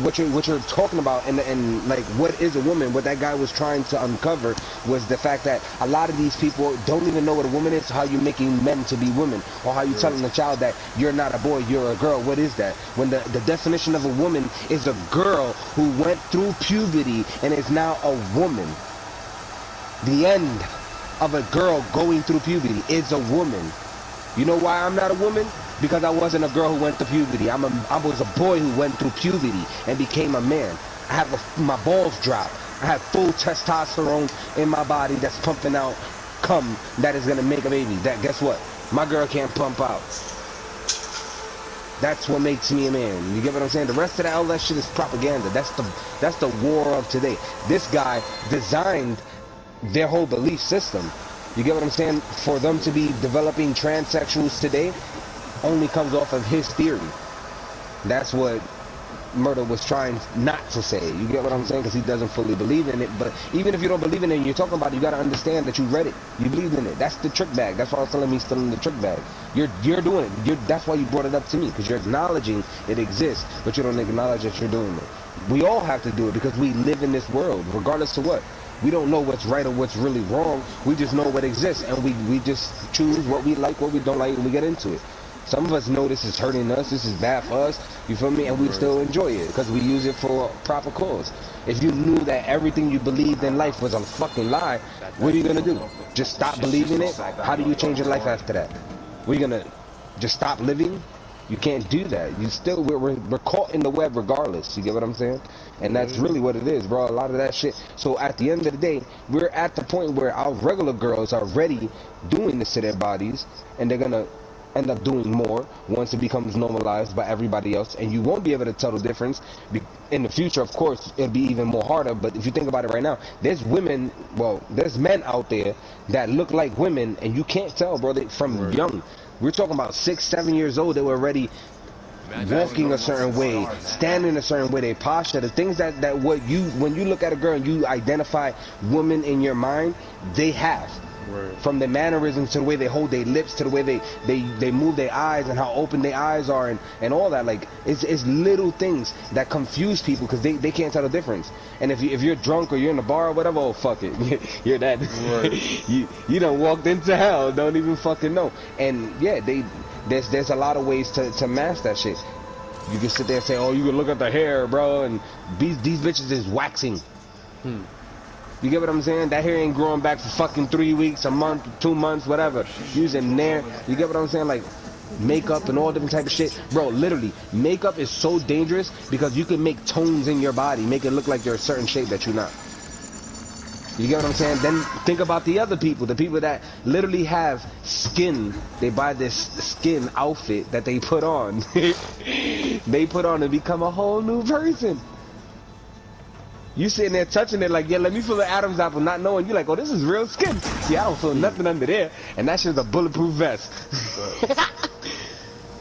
what you're talking about and like what is a woman, what that guy was trying to uncover was the fact that a lot of these people don't even know what a woman is, how you making men to be women, or how you telling a child that you're not a boy, you're a girl. What is that? When the definition of a woman is a girl who went through puberty and is now a woman. The end of a girl going through puberty is a woman. You know why I'm not a woman? Because I wasn't a girl who went through puberty. I was a boy who went through puberty and became a man. I have my balls drop. I have full testosterone in my body that's pumping out cum that is gonna make a baby. That, guess what? My girl can't pump out. That's what makes me a man. You get what I'm saying? The rest of all that shit is propaganda. That's the war of today. This guy designed their whole belief system. You get what I'm saying? For them to be developing transsexuals today only comes off of his theory. That's what Murder was trying not to say. You get what I'm saying? Because he doesn't fully believe in it. But even if you don't believe in it and you're talking about it, you got to understand that you read it. You believed in it. That's the trick bag. That's why I was telling me he's still in the trick bag. You're doing it. That's why you brought it up to me. Because you're acknowledging it exists, but you don't acknowledge that you're doing it. We all have to do it because we live in this world, regardless of what. We don't know what's right or what's really wrong. We just know what exists, and we just choose what we like, what we don't like, and we get into it. Some of us know this is hurting us, this is bad for us, you feel me? And we still enjoy it because we use it for a proper cause. If you knew that everything you believed in life was a fucking lie, what are you gonna do? Just stop believing it? How do you change your life after that? What are you gonna just stop living? You can't do that. You still we're caught in the web regardless. You get what I'm saying? And that's really what it is, bro. A lot of that shit. So at the end of the day, we're at the point where our regular girls are already doing this to their bodies, and they're gonna end up doing more once it becomes normalized by everybody else, and you won't be able to tell the difference. In the future, of course, it'll be even more harder, but if you think about it right now, there's men out there that look like women, and you can't tell, bro, from young. We're talking about 6, 7 years old, they were already walking a certain way, standing a certain way, they posture, the things that when you look at a girl and you identify women in your mind, they have. Right. From their mannerisms to the way they hold their lips to the way they move their eyes and how open their eyes are and all that. Like it's little things that confuse people because they can't tell the difference. And if you're drunk or you're in a bar or whatever, oh fuck it, you're that. Right. you done walked into hell, don't even fucking know. And yeah, there's a lot of ways to mask that shit. You can sit there and say, oh, you can look at the hair, bro, and these bitches is waxing. You get what I'm saying? That hair ain't growing back for fucking 3 weeks, a month, 2 months, whatever. Using Nair. You get what I'm saying? Like makeup and all different type of shit. Bro, literally, makeup is so dangerous because you can make tones in your body, make it look like you're a certain shape that you're not. You get what I'm saying? Then think about the other people, the people that literally have skin. They buy this skin outfit that they put on. They put on and become a whole new person. You sitting there touching it like, yeah, let me feel the Adam's apple, not knowing. You like, oh, this is real skin. Yeah, I don't feel nothing under there. And that shit's a bulletproof vest.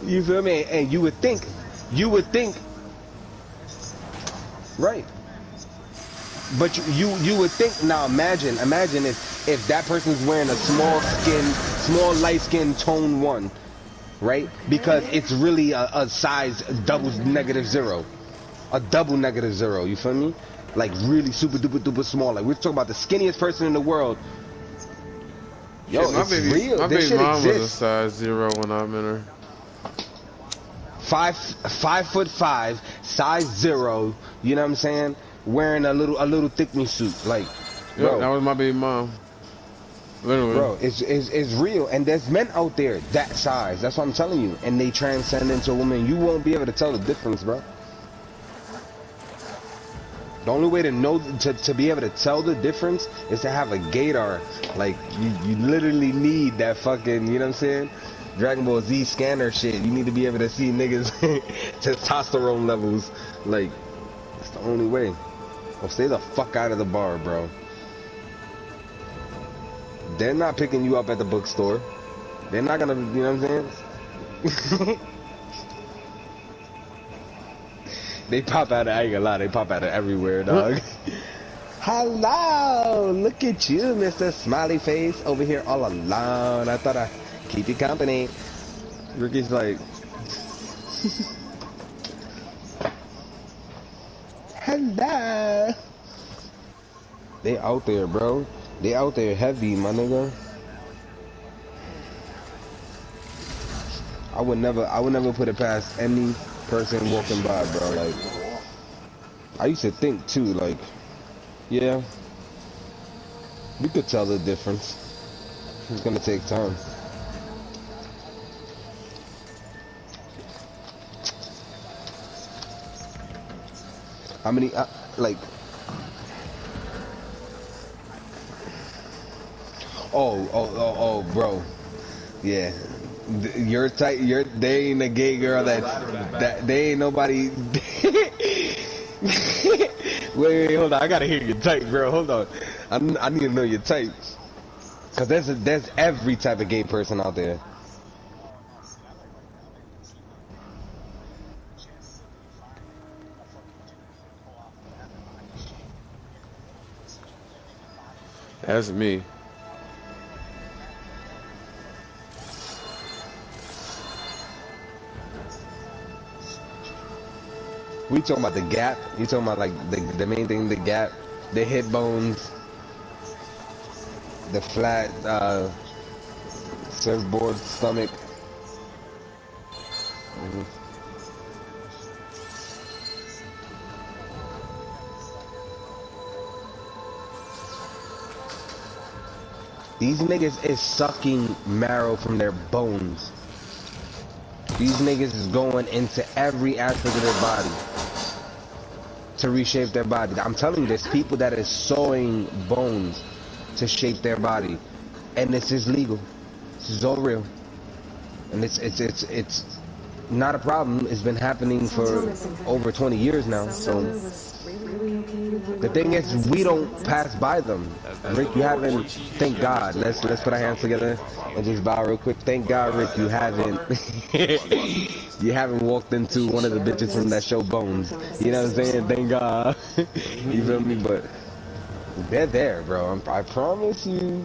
You feel me? And you would think, right. But you would think, now imagine if that person's wearing a small light skin tone 1, right? Because it's really a size double -0. A double -0, you feel me? Like really super duper small. Like we're talking about the skinniest person in the world. Yo, yeah, it's real. My This baby shit mom exists. was a size 0 when I met her. 5'5", size 0. You know what I'm saying? Wearing a little thick me suit. Like, bro, Yeah, that was my baby mom. Literally. bro, it's real. And there's men out there that size. That's what I'm telling you. And they transcend into a woman. You won't be able to tell the difference, bro. The only way to know to be able to tell the difference is to have a gaydar. Like you literally need that fucking, you know what I'm saying? Dragon Ball Z scanner shit. You need to be able to see niggas testosterone levels. Like, it's the only way. Well, stay the fuck out of the bar, bro. They're not picking you up at the bookstore. They're not gonna, you know what I'm saying? They pop out of, I ain't gonna lie, they pop out of everywhere, dog. Hello! Look at you, Mr. Smiley Face, over here all alone. I thought I'd keep you company. Ricky's like... Hello! They out there, bro. They out there heavy, my nigga. I would never put it past any person walking by, bro. Like, I used to think too, like, yeah, we could tell the difference. It's gonna take time. How many, like, oh, bro, yeah. Your type, they ain't a gay girl that they ain't nobody. wait, hold on. I gotta hear your type, bro. Hold on. I need to know your type. Cause there's every type of gay person out there. That's me. We talking about the gap. You talking about like the main thing, the gap, the hip bones, the flat surfboard stomach. These niggas is sucking marrow from their bones. These niggas is going into every aspect of their body to reshape their body. I'm telling you, there's people that is sewing bones to shape their body, and this is legal. This is all real, and it's not a problem. It's been happening for over 20 years now. So the thing is, we don't pass by them. Rick, you haven't. Thank God. Let's put our hands together and just bow real quick. Thank God, Rick, you haven't. You haven't walked into one of the bitches from that show Bones. You know what I'm saying? Thank God. You feel me? But they're there, bro. I promise you.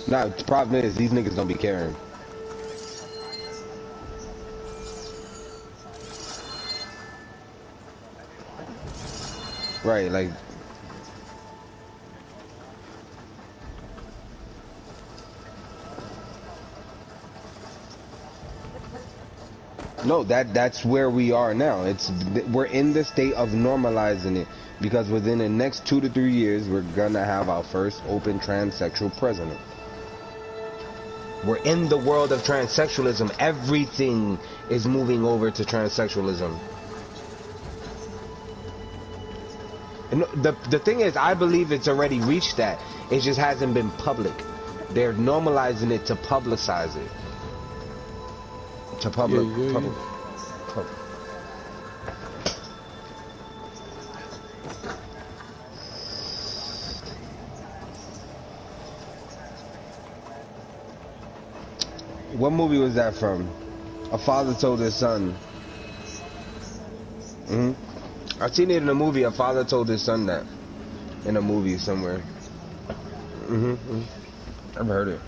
Nah, the problem is these niggas don't be caring. Right, like no, that's where we are now. We're in the state of normalizing it because within the next 2 to 3 years we're gonna have our first open transsexual president. We're in the world of transsexualism. Everything is moving over to transsexualism. And the thing is, I believe it's already reached that. It just hasn't been public. They're normalizing it to publicize it. To public. Public. What movie was that from? A father told his son. I've seen it in a movie. A father told his son that in a movie somewhere. I've heard it.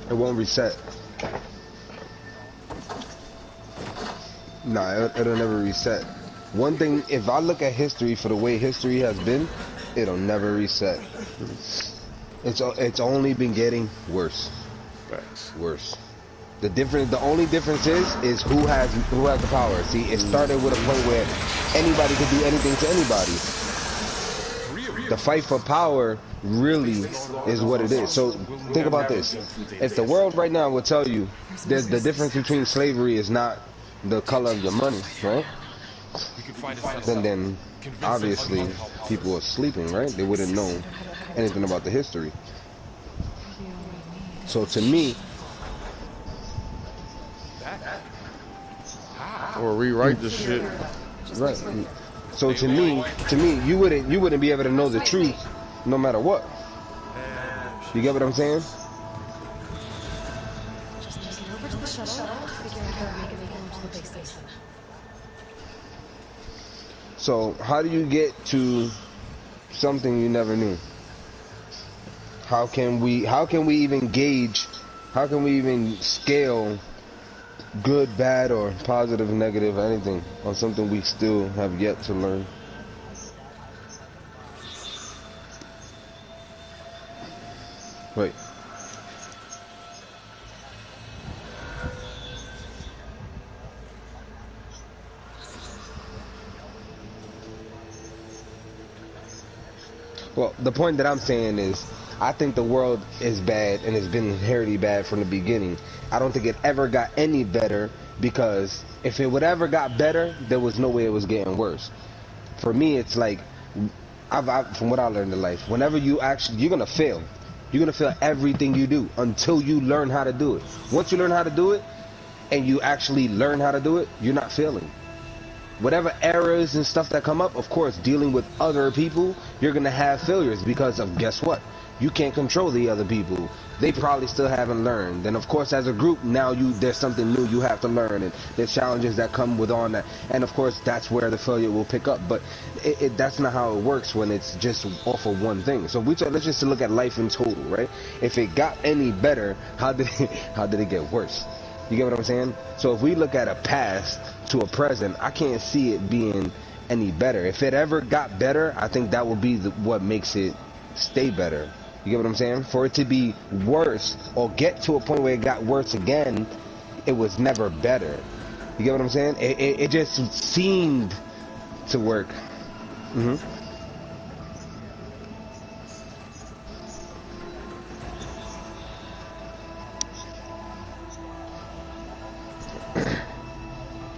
It won't reset. Nah, it'll never reset. One thing, if I look at history for the way history has been, it'll never reset. It's only been getting worse. Worse. The only difference is who has the power. See, it started with a point where anybody could do anything to anybody. The fight for power really is what it is. So think about this. If the world right now will tell you that the difference between slavery is not the color of your money, right? Then obviously people are sleeping, right? They wouldn't know anything about the history. So to me, or rewrite the shit. Right. So to me, you wouldn't be able to know the truth no matter what. You get what I'm saying? Just need to get over to the shuttle, figure out how to make it home to the base station. So how do you get to something you never knew? How can we even gauge? How can we even scale good, bad, or positive, negative, anything on something we still have yet to learn? Wait. Well, the point that I'm saying is, I think the world is bad and it's been inherently bad from the beginning. I don't think it ever got any better, because if it would ever got better, there was no way it was getting worse. For me, it's like, from what I learned in life, whenever you're gonna fail. You're gonna fail everything you do until you learn how to do it. Once you learn how to do it, and you actually learn how to do it, you're not failing. Whatever errors and stuff that come up, of course, dealing with other people, you're gonna have failures, because of, guess what? You can't control the other people. They probably still haven't learned. And of course, as a group, now there's something new you have to learn, and there's challenges that come with on that. And of course, that's where the failure will pick up. But that's not how it works when it's just off of one thing. So let's just look at life in total, right? If it got any better, how did it get worse? You get what I'm saying? So if we look at a past to a present, I can't see it being any better. If it ever got better, I think that will be what makes it stay better. You get what I'm saying? For it to be worse or get to a point where it got worse again, it was never better. You get what I'm saying? It just seemed to work.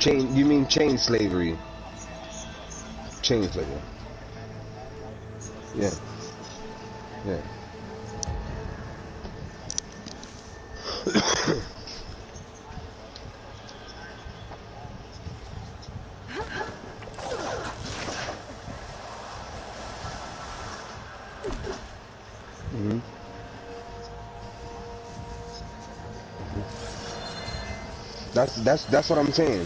You mean chain slavery? Chain slavery. Yeah. Yeah. That's what I'm saying.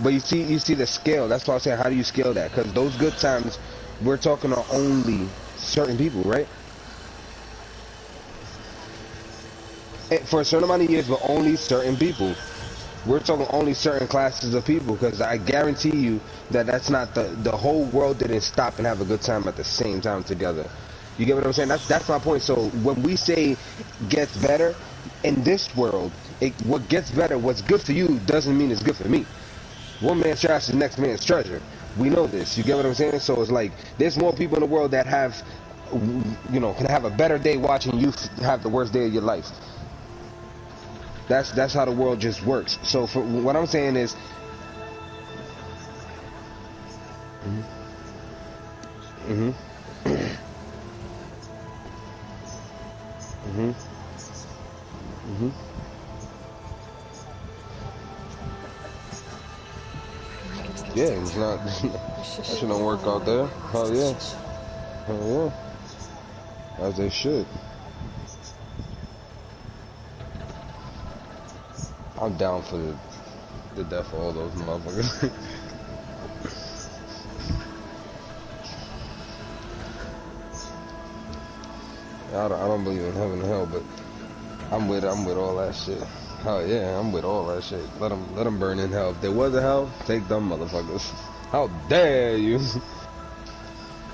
But you see the scale. That's why I'm saying, how do you scale that? Because those good times, we're talking to only certain people, right? And for a certain amount of years, but only certain people. We're talking only certain classes of people, because I guarantee you that that's not the whole world didn't stop and have a good time at the same time together. You get what I'm saying? That's my point. So when we say gets better, in this world, what gets better, what's good for you doesn't mean it's good for me. One man's trash is next man's treasure. We know this. You get what I'm saying? So it's like there's more people in the world that have, you know, can have a better day watching you have the worst day of your life. That's how the world just works. So for what I'm saying is, mhm, mhm, mhm. Yeah, it's not. That shit don't work out there. Hell yeah. Hell yeah. As they should. I'm down for the death of all those motherfuckers. I don't believe in heaven and hell, but I'm with all that shit. Hell yeah, I'm with all that shit. Let them burn in hell. If there was a hell, take them motherfuckers. How dare you?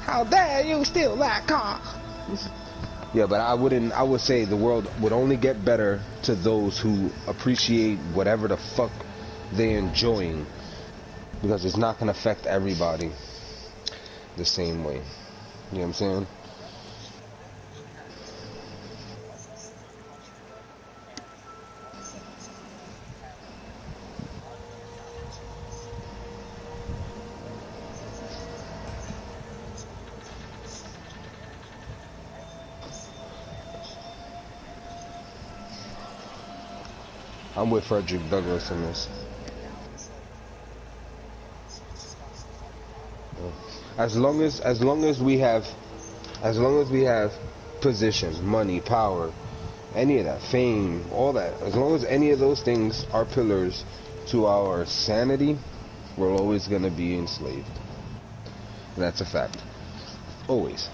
How dare you steal that car? Yeah, but I would say the world would only get better to those who appreciate whatever the fuck they're enjoying, because it's not gonna affect everybody the same way. You know what I'm saying? I'm with Frederick Douglass in this. As long as we have position, money, power, any of that, fame, all that, as long as any of those things are pillars to our sanity, we're always gonna be enslaved. And that's a fact. Always.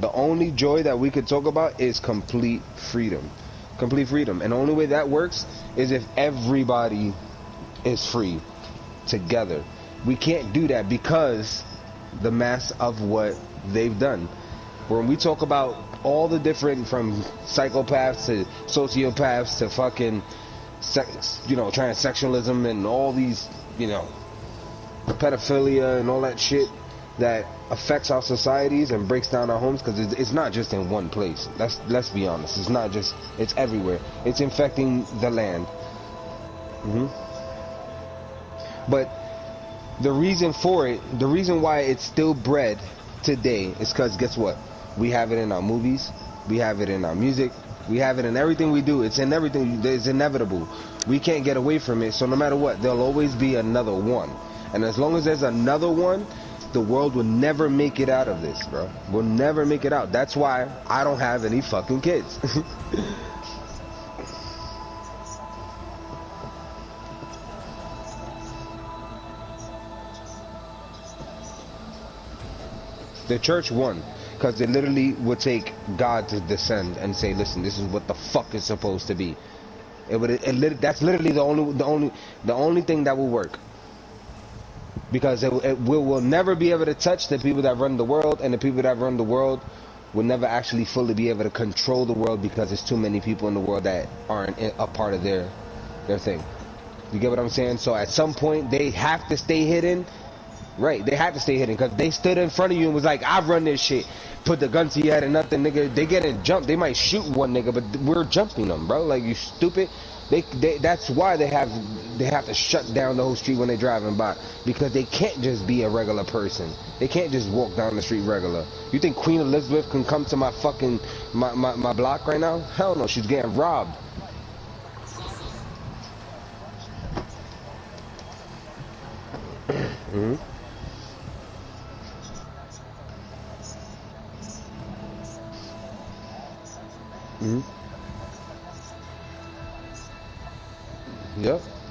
The only joy that we could talk about is complete freedom. Complete freedom. And the only way that works is if everybody is free together. We can't do that because the mass of what they've done. When we talk about all the different, from psychopaths to sociopaths to fucking transsexualism and all these, pedophilia and all that shit that affects our societies and breaks down our homes, because it's not just in one place. Let's be honest. It's not just, it's everywhere. It's infecting the land. But the reason for it, the reason why it's still bred today is because guess what? We have it in our movies, we have it in our music, we have it in everything we do. It's in everything. It's inevitable. We can't get away from it. So no matter what, there'll always be another one. And as long as there's another one, the world will never make it out of this, bro. We'll never make it out. That's why I don't have any fucking kids. The church won, because it literally would take God to descend and say, listen, this is what the fuck is supposed to be. That's literally the only thing that will work. Because we'll never be able to touch the people that run the world, and the people that run the world will never actually fully be able to control the world, because there's too many people in the world that aren't a part of their thing. You get what I'm saying? So at some point they have to stay hidden. Right, they have to stay hidden, because they stood in front of you and was like, I run this shit, put the gun to your head and nothing, nigga. They get in jump. They might shoot one nigga, but we're jumping them, bro. Like, you stupid. That's why they have to shut down the whole street when they're driving by, because they can't just be a regular person. They can't just walk down the street regular. You think Queen Elizabeth can come to my fucking my block right now? Hell no, she's getting robbed.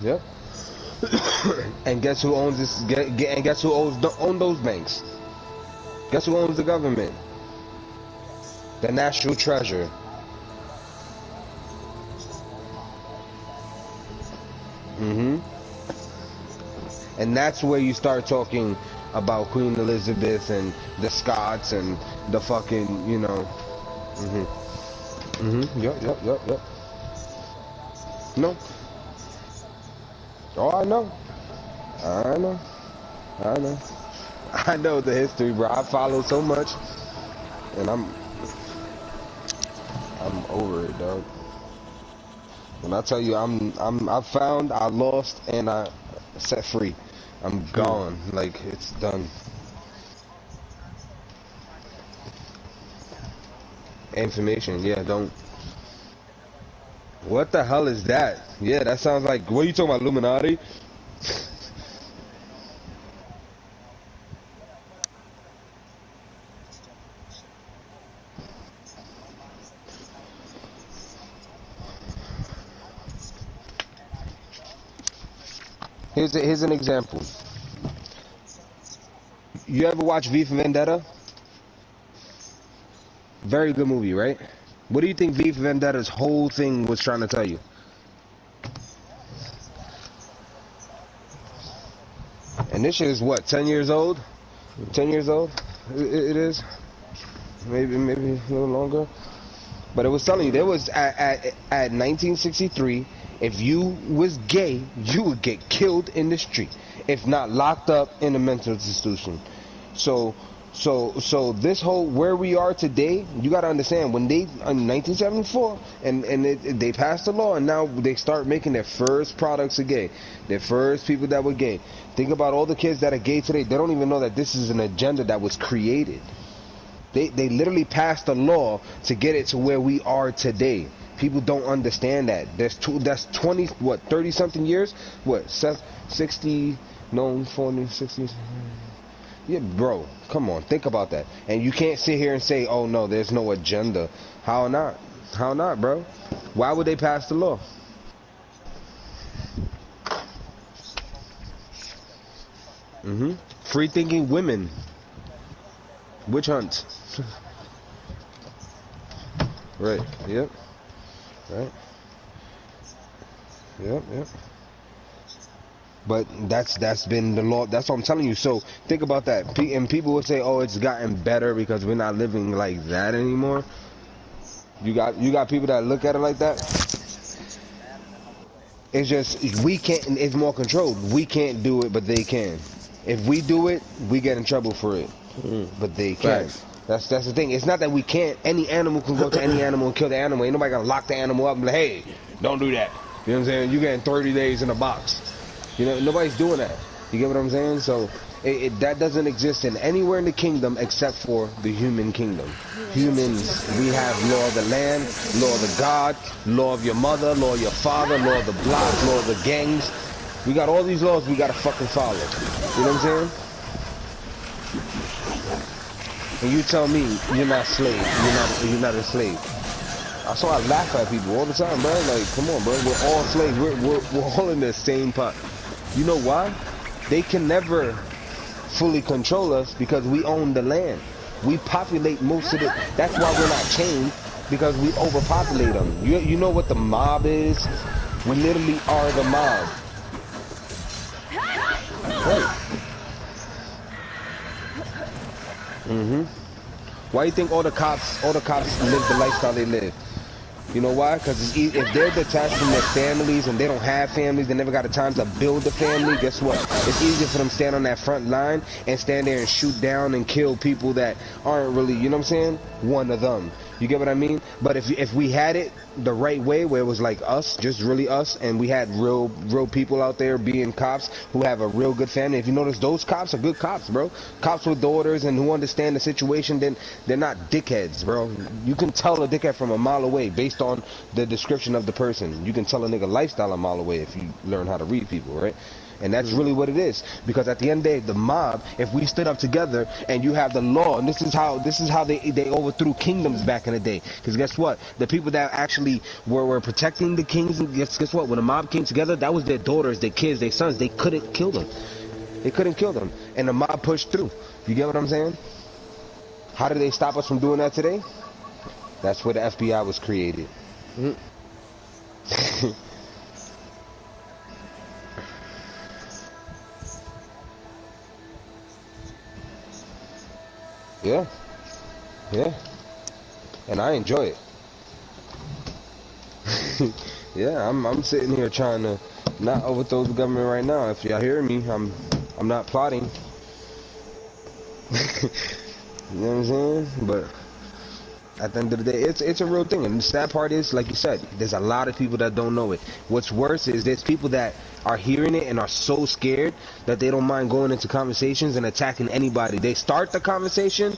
Yep. And guess who owns this? And guess who owns those banks? Guess who owns the government? The national treasure. And that's where you start talking about Queen Elizabeth and the Scots and the fucking, Yep. No. Oh, I know. I know. I know. I know the history, bro. I follow so much, and I'm over it, dog. When I tell you I found, I lost, and I set free. I'm gone. Like, it's done. Information, yeah, don't. What the hell is that? Yeah, that sounds like, what are you talking about, Illuminati? Here's an example. You ever watch V for Vendetta? Very good movie, right? What do you think V for Vendetta's whole thing was trying to tell you? And this shit is what, 10 years old? 10 years old? It is? Maybe a little longer. But it was telling you, there was, at 1963, if you was gay, you would get killed in the street. If not locked up in a mental institution. So this whole, where we are today, you gotta understand, when they, in 1974, they passed the law, and now they start making their first products of gay. Their first people that were gay. Think about all the kids that are gay today, they don't even know that this is an agenda that was created. They literally passed a law to get it to where we are today. People don't understand that. That's 20, what, 30 something years? What, 60, no, 40, 60. Yeah, bro, come on, think about that. And you can't sit here and say, oh no, there's no agenda. How not? How not, bro? Why would they pass the law? Free thinking women. Witch hunt. Right. Yep. Right. Yep. But that's been the law. That's what I'm telling you. So think about that. And people would say, "Oh, it's gotten better because we're not living like that anymore." You got people that look at it like that. It's just we can't. It's more controlled. We can't do it, but they can. If we do it, we get in trouble for it. But they can. Facts. That's the thing. It's not that we can't. Any animal can go to any animal and kill the animal. Ain't nobody gonna lock the animal up and be like, hey, don't do that. You know what I'm saying? You getting 30 days in a box. You know, nobody's doing that. You get what I'm saying? So that doesn't exist in anywhere in the kingdom except for the human kingdom. Humans, we have law of the land, law of the God, law of your mother, law of your father, law of the block, law of the gangs. We got all these laws we gotta fucking follow. You know what I'm saying? And you tell me you're not a slave. You're not a slave. That's why I laugh at people all the time, bro. Like, come on, bro. We're all slaves. We're all in the same pot. You know why? They can never fully control us because we own the land. We populate most of it. That's why we're not chained, because we overpopulate them. You know what the mob is? We literally are the mob. Right. Why do you think all the cops live the lifestyle they live? You know why? Because if they're detached from their families and they don't have families, they never got the time to build a family, guess what? It's easier for them to stand on that front line and stand there and shoot down and kill people that aren't really, you know what I'm saying? One of them. You get what I mean? But if we had it the right way, where it was like us, just really us, and we had real people out there being cops who have a real good family. If you notice, those cops are good cops, bro. Cops with daughters and who understand the situation, then they're not dickheads, bro. You can tell a dickhead from a mile away based on the description of the person. You can tell a nigga lifestyle a mile away if you learn how to read people, right? And that's really what it is. Because at the end of the day, the mob, if we stood up together and you have the law, and this is how they overthrew kingdoms back in the day. Because guess what? The people that actually were protecting the kings, and guess what? When the mob came together, that was their daughters, their kids, their sons. They couldn't kill them. They couldn't kill them. And the mob pushed through. You get what I'm saying? How did they stop us from doing that today? That's where the FBI was created. Yeah, and I enjoy it. Yeah, I'm sitting here trying to not overthrow the government right now. If y'all hear me, I'm not plotting. You know what I'm saying? But at the end of the day, it's a real thing. And the sad part is, like you said, there's a lot of people that don't know it. What's worse is there's people that are hearing it and are so scared that they don't mind going into conversations and attacking anybody. They start the conversation,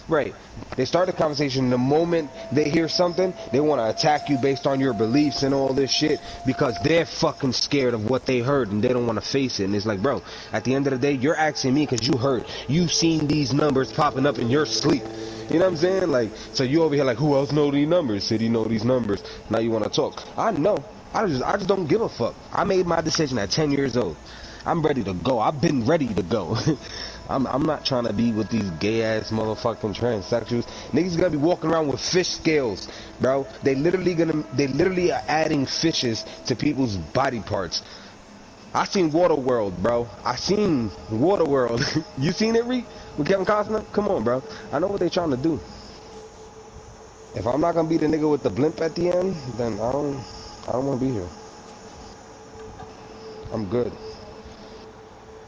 right. They start the conversation the moment they hear something, they want to attack you based on your beliefs and all this shit because they're fucking scared of what they heard and they don't want to face it. And it's like, bro, at the end of the day, you're asking me because you heard. You've seen these numbers popping up in your sleep. You know what I'm saying? Like, so you over here like, who else know these numbers? City know these numbers. Now you want to talk. I know. I just don't give a fuck. I made my decision at 10 years old. I'm ready to go. I've been ready to go. I'm not trying to be with these gay ass motherfucking transsexuals. Niggas gonna be walking around with fish scales, bro. They literally are adding fishes to people's body parts. I seen Waterworld, bro. I seen Waterworld. You seen it, Reek? With Kevin Costner? Come on, bro. I know what they trying to do. If I'm not gonna be the nigga with the blimp at the end, then I don't wanna be here. I'm good.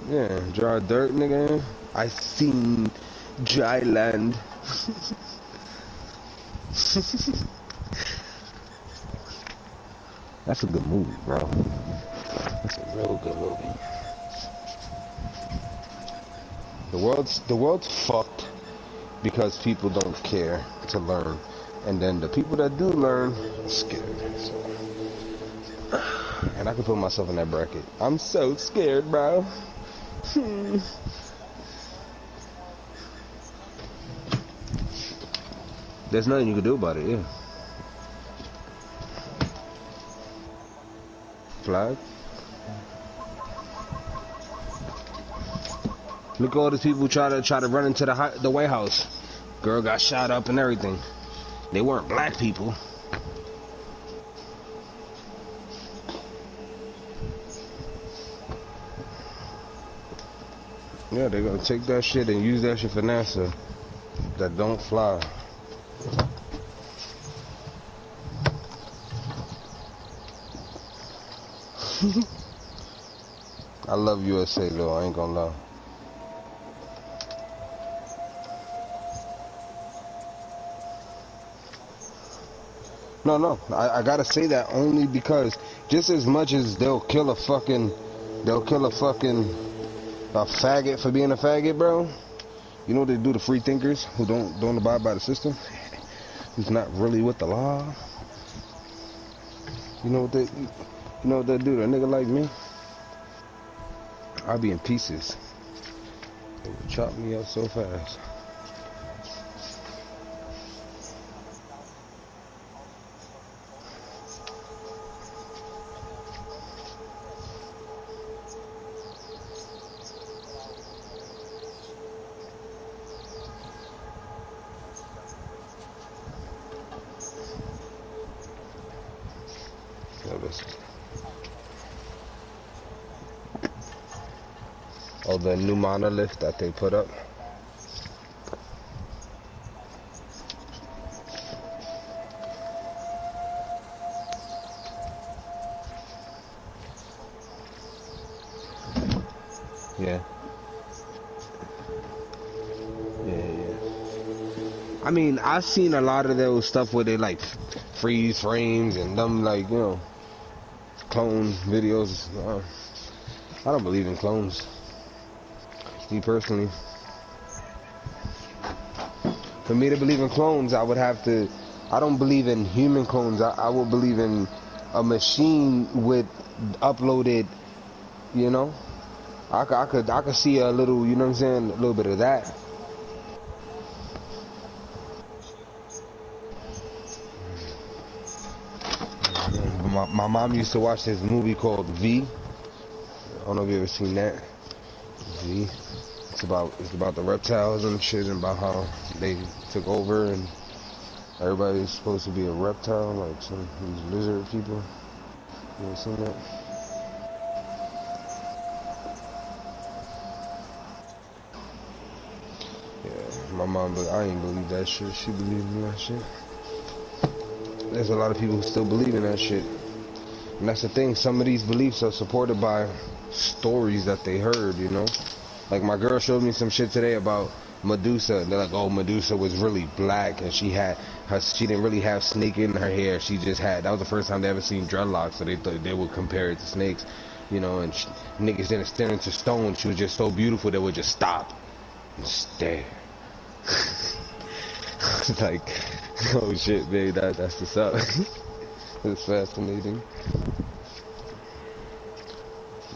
Yeah, dry dirt, nigga. I seen dry land. That's a good movie, bro. That's a real good movie. The world's fucked because people don't care to learn, and then the people that do learn are scared. So. And I can put myself in that bracket. I'm so scared, bro. There's nothing you can do about it, yeah. Flag. Look at all these people try to run into the White House. Girl got shot up and everything. They weren't black people. Yeah, they're gonna take that shit and use that shit for NASA. That don't fly. I love USA though, I ain't gonna lie. No, I gotta say that only because just as much as they'll kill a fucking a faggot for being a faggot, bro. You know what they do to free thinkers who don't abide by the system? Who's not really with the law? You know what they do to a nigga like me? I'll be in pieces. They would chop me up so fast. Oh, the new monolith that they put up. Yeah. I mean, I've seen a lot of those stuff where they like freeze frames and them like, you know, clone videos. I don't believe in clones. Me personally. For me to believe in clones, I would have to. I don't believe in human clones. I would believe in a machine with uploaded. You know, I could see a little. You know what I'm saying? A little bit of that. My mom used to watch this movie called V. I don't know if you ever seen that. V. It's about the reptiles and shit, and about how they took over and everybody's supposed to be a reptile, like some these lizard people. You ever seen that? Yeah, my mom, but I ain't believe that shit. She believed in that shit. There's a lot of people who still believe in that shit. And that's the thing, some of these beliefs are supported by stories that they heard, you know? Like my girl showed me some shit today about Medusa, and they're like, oh, Medusa was really black, and she didn't really have snake in her hair, she just had, that was the first time they ever seen dreadlocks, so they thought they would compare it to snakes, you know, and niggas didn't stare into stone, she was just so beautiful they would just stop and stare. It's like, oh shit, babe, that's what's up. It's fascinating.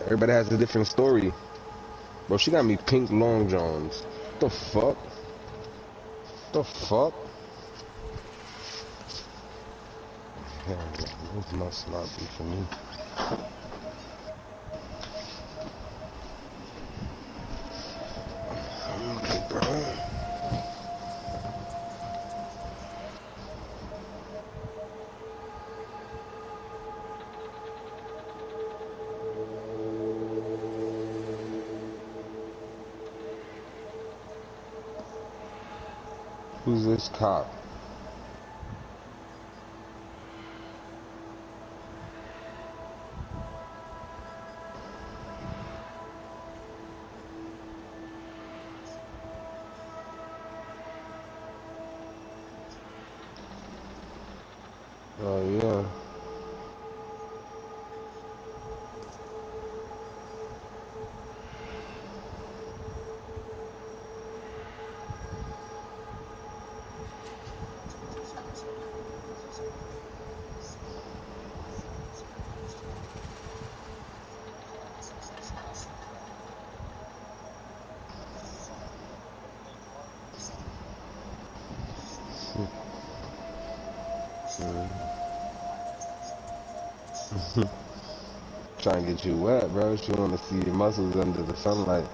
Everybody has a different story. Bro, she got me pink long johns. What the fuck? What the fuck? Hell no, this must not be for me. Okay, bro. Who's this cop? Oh yeah. Trying to get you wet, bro. She want to see your muscles under the sunlight.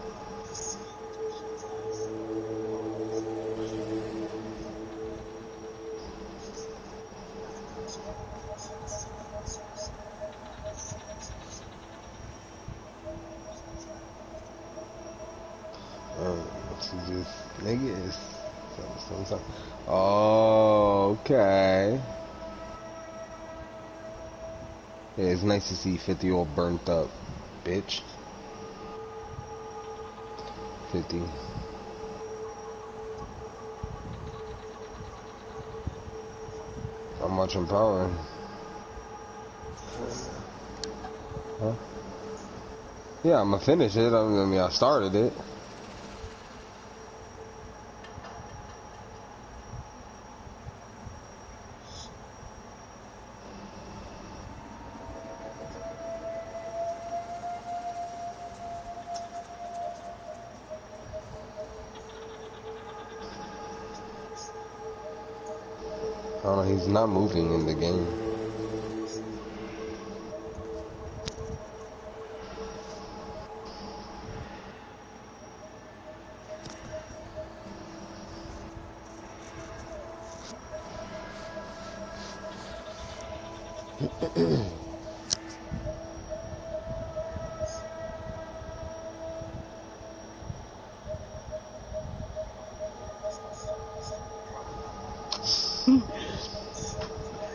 She just, nigga is something. Oh, okay. Yeah, it's nice to see 50 all burnt up, bitch. 50. I'm watching Power. Huh? Yeah, I'm gonna finish it. I mean, I started it. Oh, he's not moving in the game.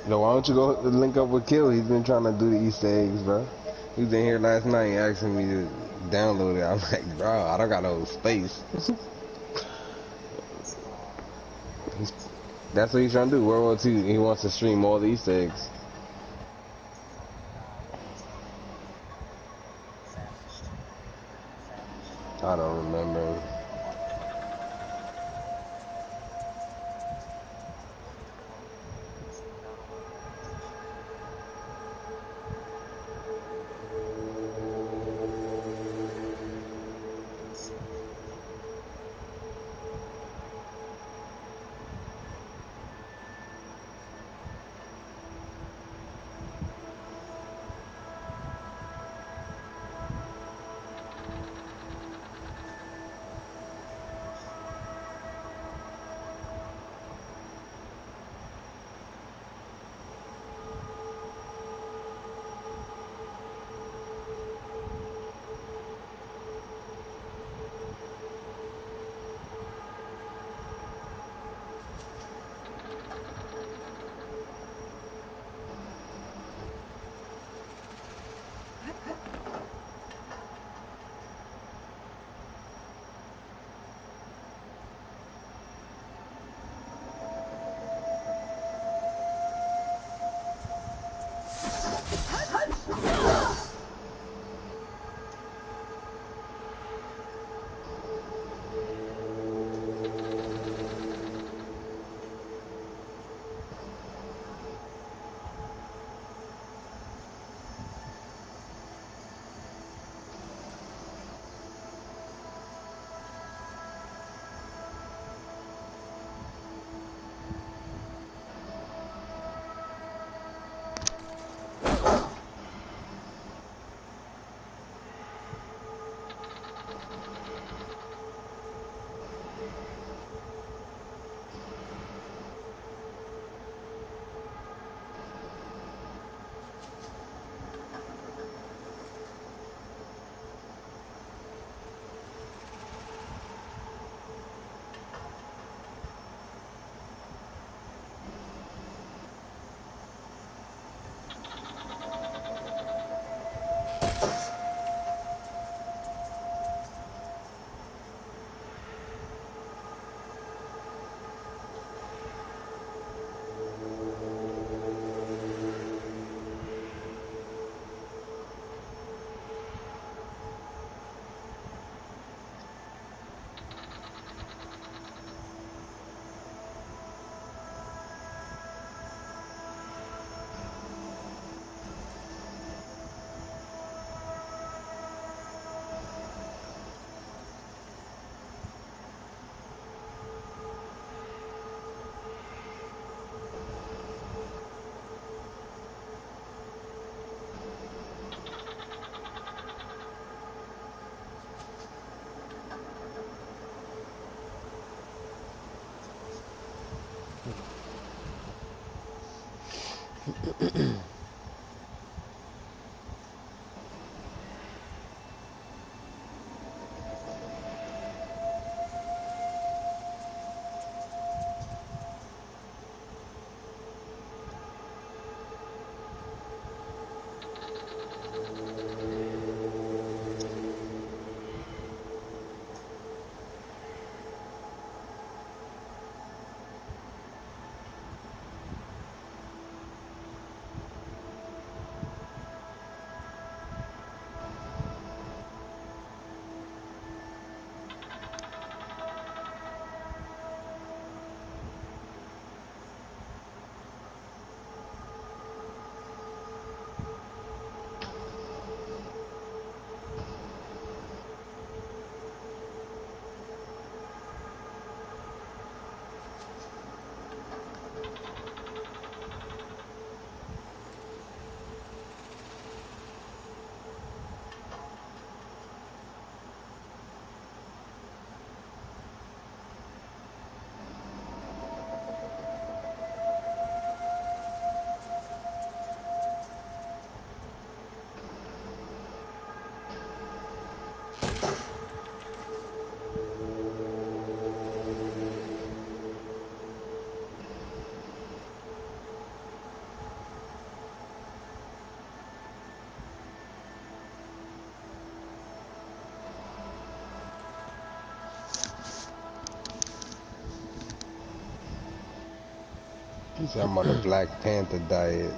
Yo, why don't you go link up with Kill? He's been trying to do the Easter eggs, bro. He was in here last night asking me to download it. I'm like, bro, I don't got no space. That's what he's trying to do. World War II. He wants to stream all the Easter eggs. I don't remember. He said I'm on the Black Panther diet.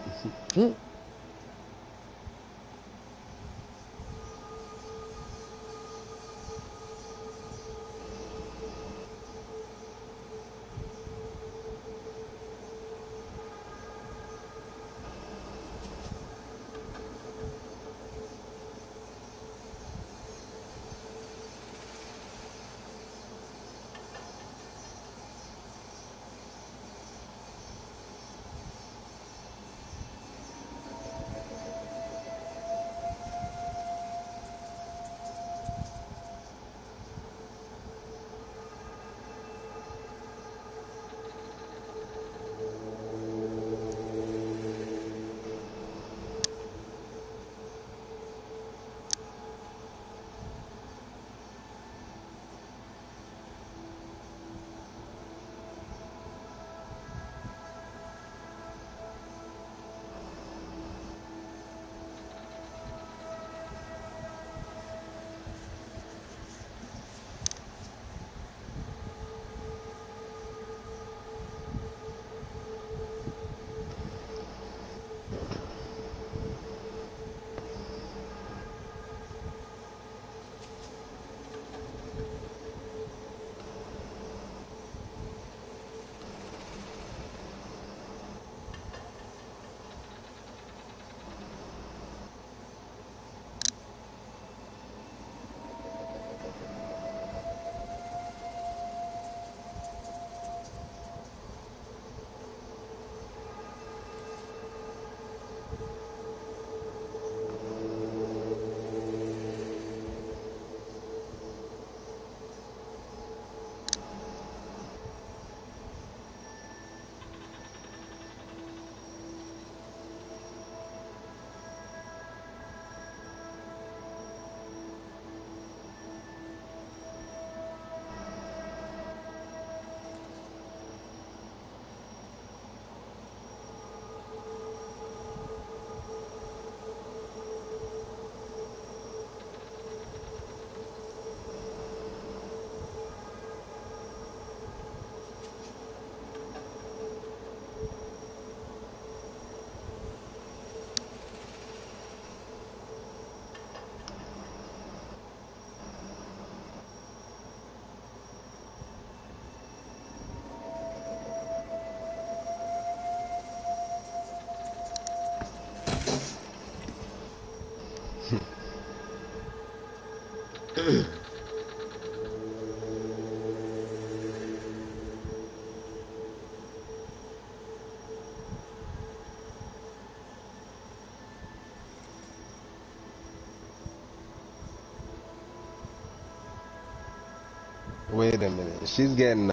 Wait a minute. She's getting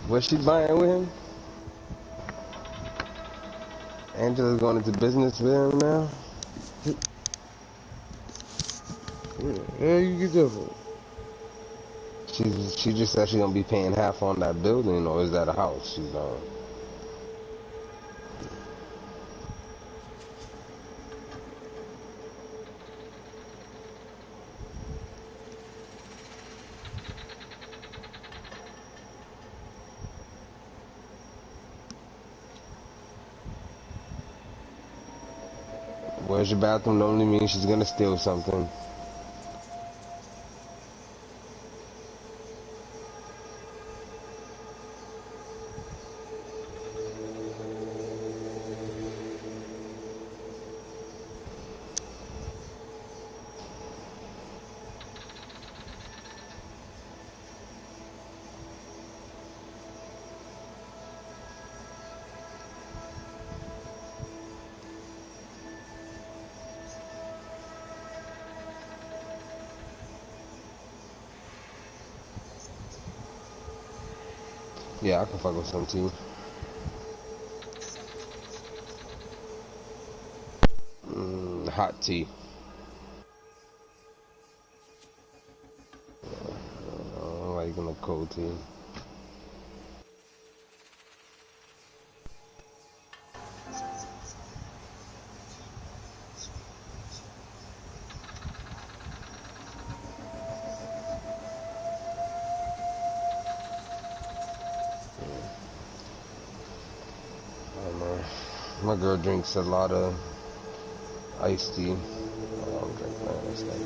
what's she buying with him? Angela's going into business there now. Yeah, you get different. She just said she's gonna be paying half on that building, or is that a house she's on? Where's your bathroom? Only means she's gonna steal something. Yeah, I can fuck with some tea. Hot tea. I don't like no cold tea. I don't know. My girl drinks a lot of iced tea. I don't drink none of that stuff.